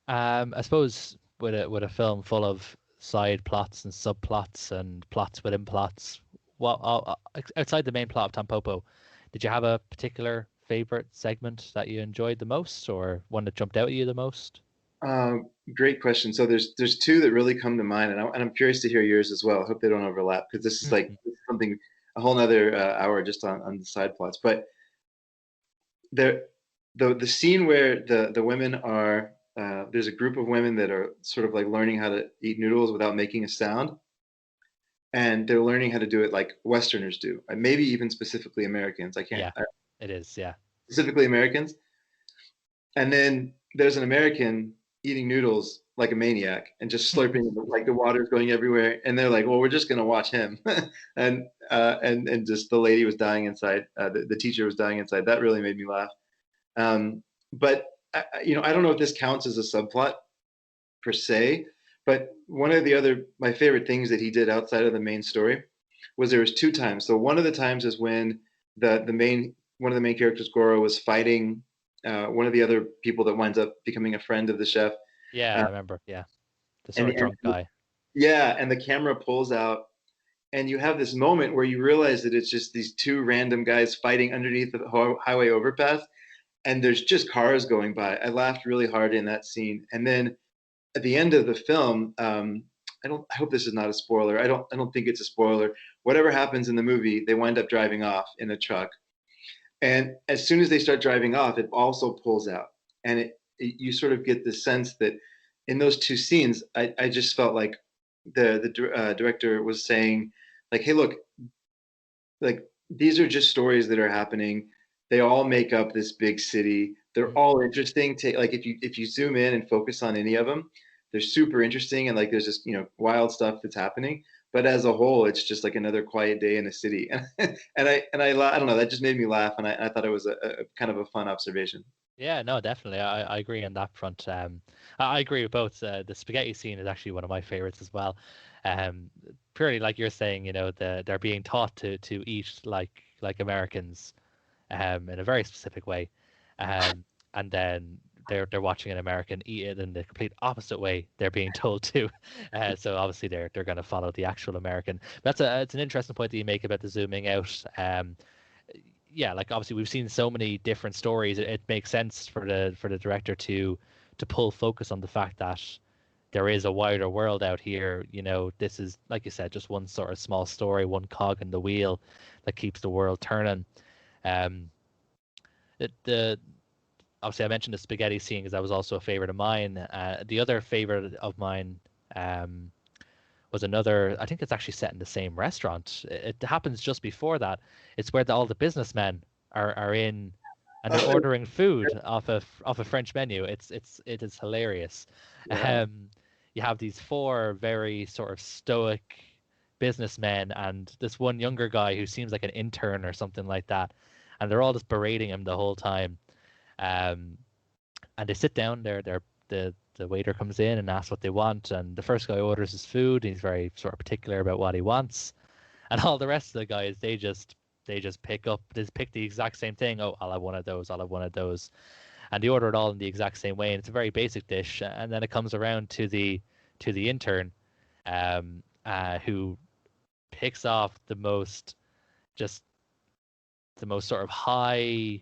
I suppose with a film full of side plots and subplots and plots within plots, well, outside the main plot of Tampopo, did you have a particular favorite segment that you enjoyed the most, or one that jumped out at you the most? Great question. So there's two that really come to mind, and I'm curious to hear yours as well. I hope they don't overlap because Mhm. this is something a whole nother hour just on the side plots. But there the scene where the women are there's a group of women that are sort of like learning how to eat noodles without making a sound, and they're learning how to do it like Westerners do, and maybe even specifically Americans. I can't Yeah, it is. Yeah. specifically Americans. And then there's an American eating noodles like a maniac and just slurping like the water's going everywhere. And they're like, "Well, we're just gonna watch him," and just the lady was dying inside. The teacher was dying inside. That really made me laugh. But I don't know if this counts as a subplot per se, but one of the other my favorite things that he did outside of the main story was there was two times. So one of the times is when the main one of the main characters, Goro, was fighting one of the other people that winds up becoming a friend of the chef. Yeah, I Uh, remember. Yeah, the sort and, of and drunk guy. yeah, and the camera pulls out, and you have this moment where you realize that it's just these two random guys fighting underneath the highway overpass, and there's just cars going by. I laughed really hard in that scene, and then at the end of the film, I hope this is not a spoiler. I don't think it's a spoiler. Whatever happens in the movie, they wind up driving off in a truck, and as soon as they start driving off, it also pulls out, and you sort of get the sense that in those two scenes, I just felt like the director was saying, like, hey, look, like these are just stories that are happening. They all make up this big city. They're Mhm. all interesting to like if you zoom in and focus on any of them, they're super interesting and like there's just wild stuff that's happening. But as a whole, it's just like another quiet day in a city. I don't know, that just made me laugh, and I thought it was a kind of a fun observation. Yeah, no, definitely. I agree on that front. I agree with both. The spaghetti scene is actually one of my favorites as well. Um, Purely like you're saying, they're being taught to eat like Americans, in a very specific way. and then they're watching an American eat it in the complete opposite way they're being told to. So obviously they're going to follow the actual American. That's it's an interesting point that you make about the zooming out. Yeah, like obviously we've seen so many different stories. It makes sense for the director to pull focus on the fact that there is a wider world out here. You know, this is, like you said, just one sort of small story, one cog in the wheel that keeps the world turning. Um, the obviously I mentioned the spaghetti scene because that was also a favorite of mine. The other favorite of mine um, was another. I think it's actually set in the same restaurant. It happens just before that. It's where all the businessmen are in, and they're Oh, ordering food off a French menu. It is hilarious. yeah. Um, you have these four very sort of stoic businessmen and this one younger guy who seems like an intern or something like that, and they're all just berating him the whole time. Um, and they sit down there. The waiter comes in and asks what they want, and the first guy orders his food. And he's very sort of particular about what he wants, and all the rest of the guys they just pick the exact same thing. Oh, I'll have one of those. I'll have one of those, and they order it all in the exact same way. And it's a very basic dish. And then it comes around to the intern, who picks off just the most sort of high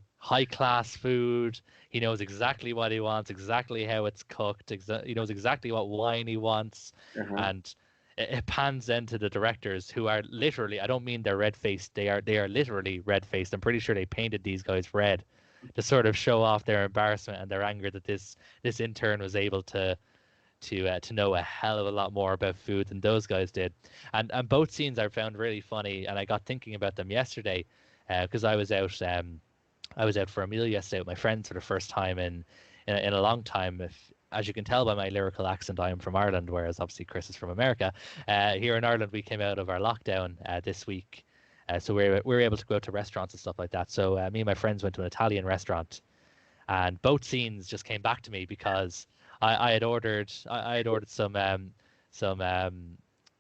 class food. He knows exactly what he wants, exactly how it's cooked. He knows exactly what wine he wants, Uh-huh. and it pans then to the directors who are literally. I don't mean they're red faced. They are literally red faced. I'm pretty sure they painted these guys red to sort of show off their embarrassment and their anger that this intern was able to know a hell of a lot more about food than those guys did. And both scenes I found really funny, and I got thinking about them yesterday because I was out for a meal yesterday with my friends for the first time in a long time. If as you can tell by my lyrical accent, I am from Ireland, whereas obviously Chris is from America. Here in Ireland, we came out of our lockdown this week, so we were able to go out to restaurants and stuff like that. So me and my friends went to an Italian restaurant, and both scenes just came back to me because I had ordered some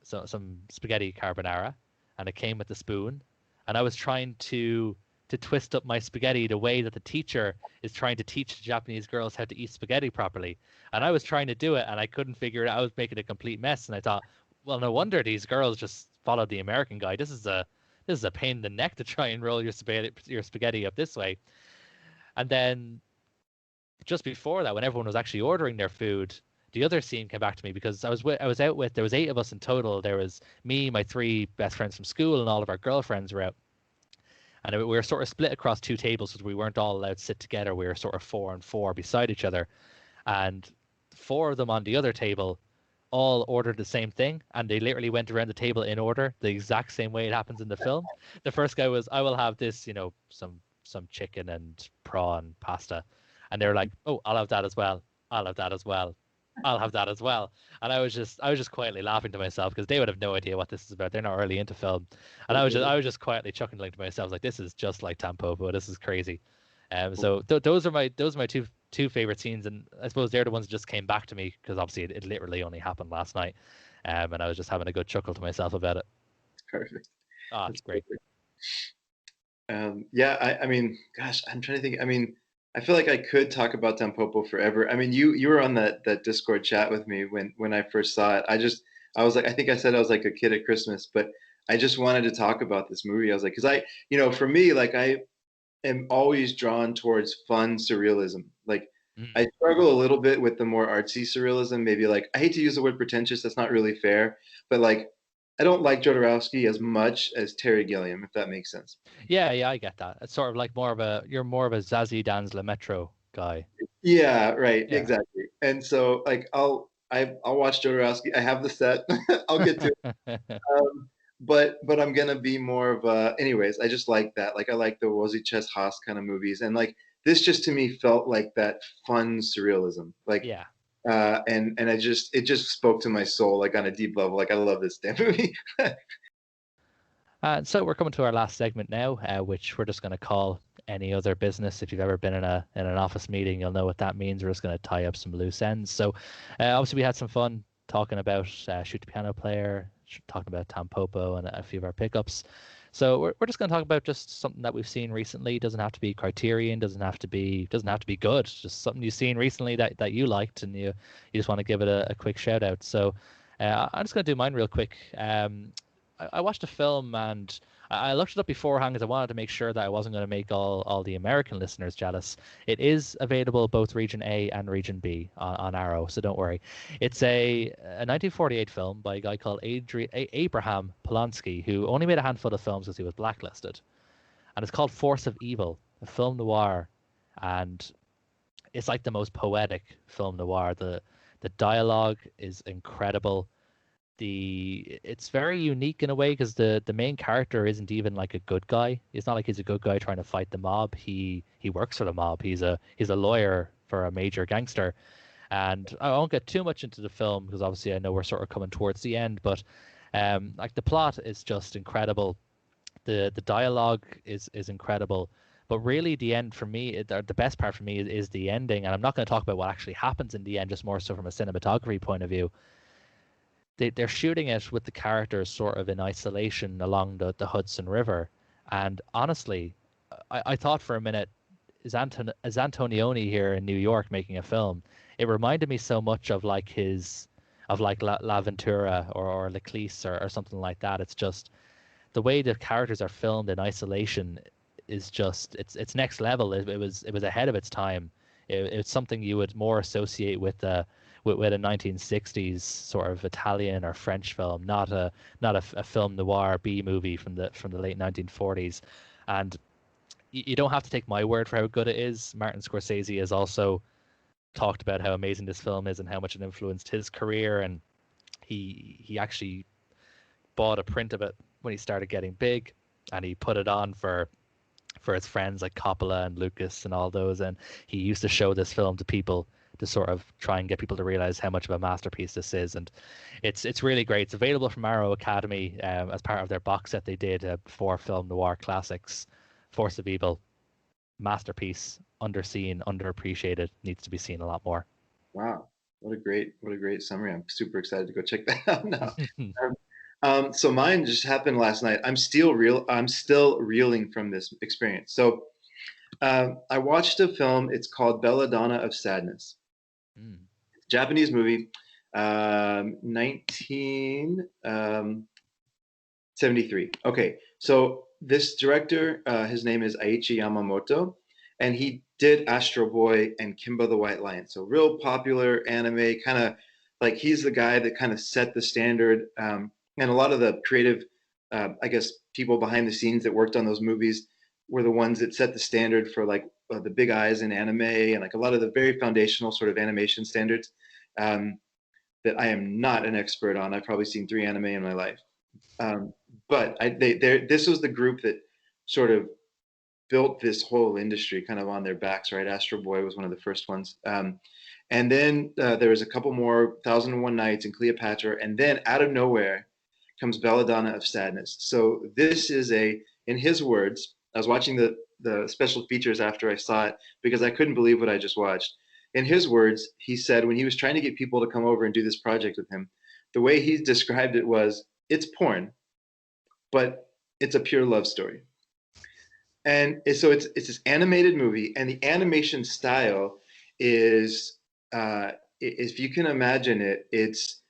some spaghetti carbonara, and it came with a spoon, and I was trying to twist up my spaghetti the way that the teacher is trying to teach the Japanese girls how to eat spaghetti properly, and I was trying to do it and I couldn't figure it out. I was making a complete mess, and I thought, well, no wonder these girls just followed the American guy. This is a pain in the neck to try and roll your spaghetti up this way. And then just before that, when everyone was actually ordering their food, the other scene came back to me because I was out with there was 8 of us in total. There was me, my 3 best friends from school, and all of our girlfriends were out. And we were sort of split across 2 tables because we weren't all allowed to sit together. We were sort of 4 and 4 beside each other, and 4 of them on the other table all ordered the same thing, and they literally went around the table in order, the exact same way it happens in the film. The first guy was, "I will have this, some chicken and prawn pasta," and they were like, "Oh, I'll have that as well. I'll have that as well. I'll have that as well." And I was just quietly laughing to myself because they would have no idea what this is about. They're not really into film, and I was just quietly chuckling to myself like, "This is just like Tampopo. This is crazy." So those are my two favorite scenes, and I suppose they're the ones that just came back to me because obviously it literally only happened last night, and I was just having a good chuckle to myself about it. Perfect. Ah, That's it's great. perfect. Yeah, I mean, gosh, I'm trying to think. I mean, I feel like I could talk about Tampopo forever. I mean, you were on that Discord chat with me when I first saw it. I was like, I think I said I was like a kid at Christmas, but I just wanted to talk about this movie. I was like, because for me, like I am always drawn towards fun surrealism. Like I Mm. struggle a little bit with the more artsy surrealism. Maybe like I hate to use the word pretentious. That's not really fair. But like I don't like Jodorowsky as much as Terry Gilliam, if that makes sense. Yeah, yeah, I get that. It's sort of like you're more of a Zazie Dan's Le Metro guy. Yeah, right, Yeah. exactly. And so like I'll watch Jodorowsky. I have the set. I'll get to it. But I'm gonna be more of a anyways, I just like that. Like I like the Wozy Chess Haas kind of movies. And like this just to me felt like that fun surrealism. Like Yeah. and it just spoke to my soul like on a deep level. Like I love this damn movie. So we're coming to our last segment now, which we're just going to call any other business. If you've ever been in an office meeting, you'll know what that means. We're just going to tie up some loose ends. So obviously we had some fun talking about Shoot the Piano Player, talking about Tampopo and a few of our pickups. So we're just going to talk about just something that we've seen recently. It doesn't have to be Criterion, doesn't have to be good. Just something you've seen recently that you liked and you just want to give it a quick shout out. So I'm just going to do mine real quick. I watched a film and I looked it up beforehand because I wanted to make sure that I wasn't going to make all the American listeners jealous. It is available both Region A and Region B on Arrow, so don't worry. It's a 1948 film by a guy called Abraham Polanski, who only made a handful of films because he was blacklisted. And it's called Force of Evil, a film noir. And it's like the most poetic film noir. The dialogue is incredible. It's very unique in a way because the main character isn't even like a good guy. It's not like he's a good guy trying to fight the mob. He works for the mob. He's a lawyer for a major gangster. And I won't get too much into the film because obviously I know we're sort of coming towards the end, but like the plot is just incredible. The dialogue is incredible. But really, the end for me, the best part for me is the ending. And I'm not going to talk about what actually happens in the end, just more so from a cinematography point of view. They're shooting it with the characters sort of in isolation along the Hudson River. And honestly, I thought for a minute, is Antonioni here in New York making a film? It reminded me so much of like La Ventura or Leclise or something like that. It's just the way the characters are filmed in isolation is just it's next level. It was ahead of its time. It's something you would more associate with a 1960s sort of Italian or French film, not a film noir B movie from the late 1940s. And you don't have to take my word for how good it is. Martin Scorsese has also talked about how amazing this film is and how much it influenced his career. And he actually bought a print of it when he started getting big, and he put it on for his friends like Coppola and Lucas and all those. And he used to show this film to people to sort of try and get people to realize how much of a masterpiece this is. And it's really great. It's available from Arrow Academy as part of their box set they did for film noir classics. Force of Evil, masterpiece, underseen, underappreciated, needs to be seen a lot more. Wow, what a great summary. I'm super excited to go check that out now. So mine just happened last night. I'm still reeling from this experience. So I watched a film. It's called Belladonna of Sadness. Mm. Japanese movie, 1973. Okay, so this director, his name is Aichi Yamamoto, and he did Astro Boy and Kimba the White Lion. So real popular anime, kind of like he's the guy that kind of set the standard. And a lot of the creative, I guess, people behind the scenes that worked on those movies were the ones that set the standard for like the big eyes in anime and like a lot of the very foundational sort of animation standards um, that I am not an expert on. I've probably seen 3 anime in my life. Um, but this was the group that sort of built this whole industry kind of on their backs, right? Astro Boy was one of the first ones. And then there was a couple more, Thousand and One Nights and Cleopatra. And then out of nowhere comes Belladonna of Sadness. So this is in his words, I was watching the special features after I saw it because I couldn't believe what I just watched. In his words, he said when he was trying to get people to come over and do this project with him, the way he described it was, it's porn, but it's a pure love story. And so it's this animated movie, and the animation style is, if you can imagine it, it's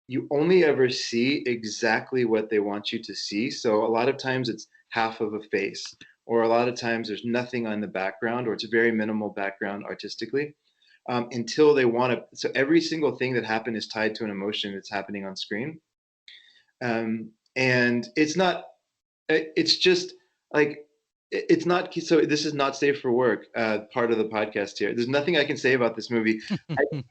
you only ever see exactly what they want you to see. So a lot of times it's half of a face, or a lot of times there's nothing on the background, or it's a very minimal background artistically, until they want to. So every single thing that happened is tied to an emotion that's happening on screen, and it's not. It's just like it's not. So this is not safe for work. Part of the podcast here. There's nothing I can say about this movie. I,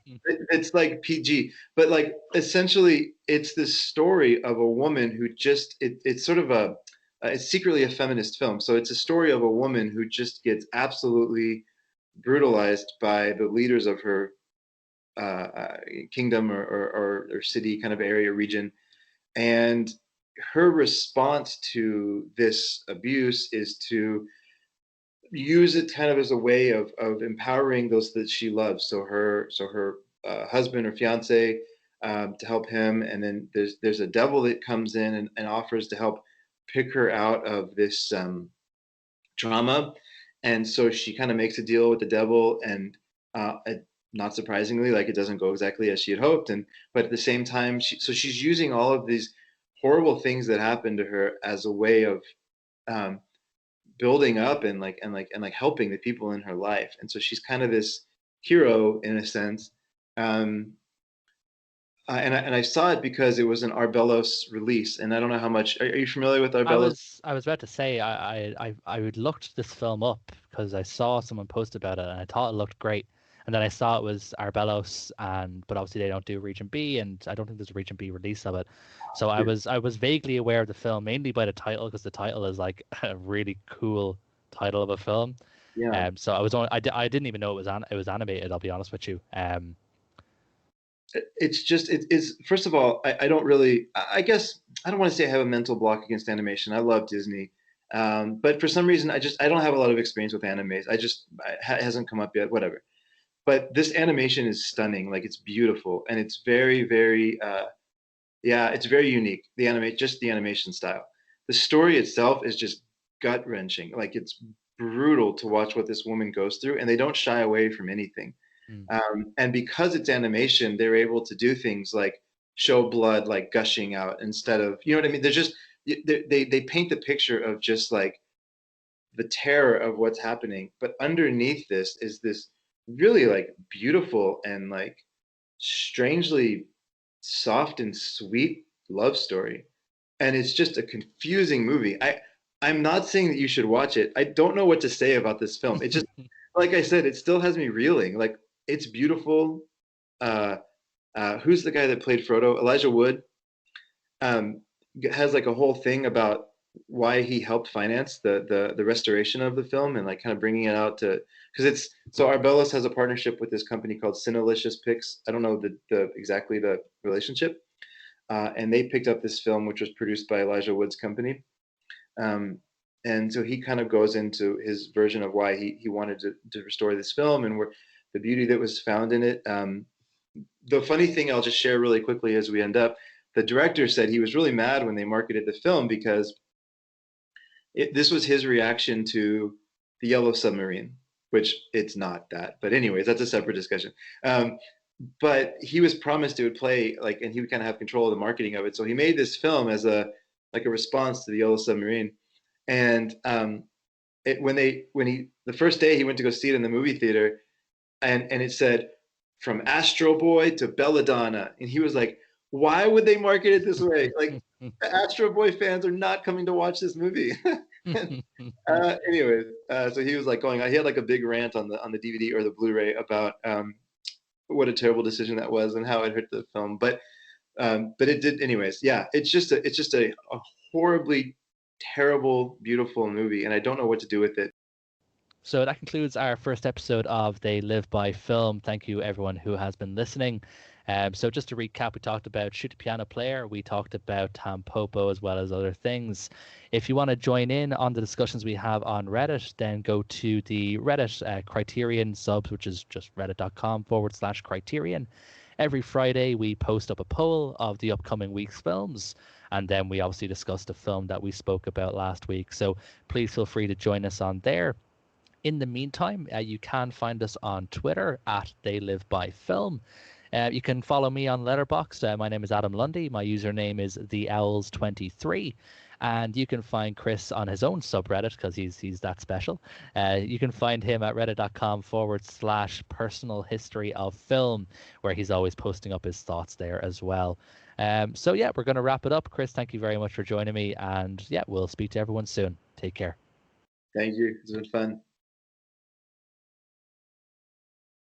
it's like PG, but like essentially, it's this story of a woman who just. It's sort of it's secretly a feminist film. So it's a story of a woman who just gets absolutely brutalized by the leaders of her kingdom or city kind of area region, and her response to this abuse is to use it kind of as a way of empowering those that she loves. So her husband or fiance, to help him, and then there's a devil that comes in and offers to help pick her out of this drama, and so she kind of makes a deal with the devil, and not surprisingly, like it doesn't go exactly as she had hoped, and but at the same time, she's using all of these horrible things that happened to her as a way of um, building up and helping the people in her life, and so she's kind of this hero in a sense. Um, and I saw it because it was an Arbelos release, and I don't know how much. Are you familiar with Arbelos? I was about to say I would looked this film up because I saw someone post about it and I thought it looked great. And then I saw it was Arbelos, and but obviously they don't do Region B, and I don't think there's a Region B release of it. So I was vaguely aware of the film mainly by the title, because the title is like a really cool title of a film. Yeah. So I was only I didn't even know it was animated. I'll be honest with you. It's just it is first of all, I don't really, I guess I don't want to say I have a mental block against animation. I love Disney, but for some reason I don't have a lot of experience with animes. It hasn't come up yet, whatever. But this animation is stunning, like it's beautiful, and it's very yeah, it's very unique. The animation style. The story itself is just gut wrenching. Like it's brutal to watch what this woman goes through, and they don't shy away from anything. Mm. And because it's animation, they're able to do things like show blood like gushing out instead of, you know what I mean? They're just they paint the picture of just like the terror of what's happening, but underneath this is this really like beautiful and like strangely soft and sweet love story. And it's just a confusing movie. I'm not saying that you should watch it. I don't know what to say about this film. It just, like I said, it still has me reeling. Like it's beautiful. Uh, who's the guy that played Frodo? Elijah Wood um, has like a whole thing about why he helped finance the restoration of the film and like kind of bringing it out to, because it's so Arbelos has a partnership with this company called Cinelicious Picks. I don't know the exactly the relationship, and they picked up this film which was produced by Elijah Wood's company. Um, and so he kind of goes into his version of why he wanted to restore this film and where the beauty that was found in it. The funny thing I'll just share really quickly as we end up, the director said he was really mad when they marketed the film because this was his reaction to the Yellow Submarine, which it's not that. But anyways, that's a separate discussion. But he was promised it would play like, and he would kind of have control of the marketing of it. So he made this film as a like a response to the Yellow Submarine. And when he the first day he went to go see it in the movie theater, and it said from Astro Boy to Belladonna, and he was like, why would they market it this way? Like the Astro Boy fans are not coming to watch this movie. Anyways, so he was like going, he had like a big rant on the DVD or the Blu-ray about what a terrible decision that was and how it hurt the film. But it did anyways. Yeah, it's just a horribly terrible, beautiful movie, and I don't know what to do with it. So that concludes our first episode of They Live by Film. Thank you, everyone who has been listening. So just to recap, we talked about Shoot the Piano Player, we talked about Tampopo, as well as other things. If you want to join in on the discussions we have on Reddit, then go to the Reddit Criterion subs, which is just reddit.com/Criterion. Every Friday, we post up a poll of the upcoming week's films, and then we obviously discuss the film that we spoke about last week. So please feel free to join us on there. In the meantime, you can find us on Twitter at They Live By Film. You can follow me on Letterboxd. My name is Adam Lundy. My username is TheOwls23. And you can find Chris on his own subreddit because he's that special. You can find him at reddit.com/personal history of film, where he's always posting up his thoughts there as well. So yeah, we're going to wrap it up. Chris, thank you very much for joining me. And yeah, we'll speak to everyone soon. Take care. Thank you. It's been fun.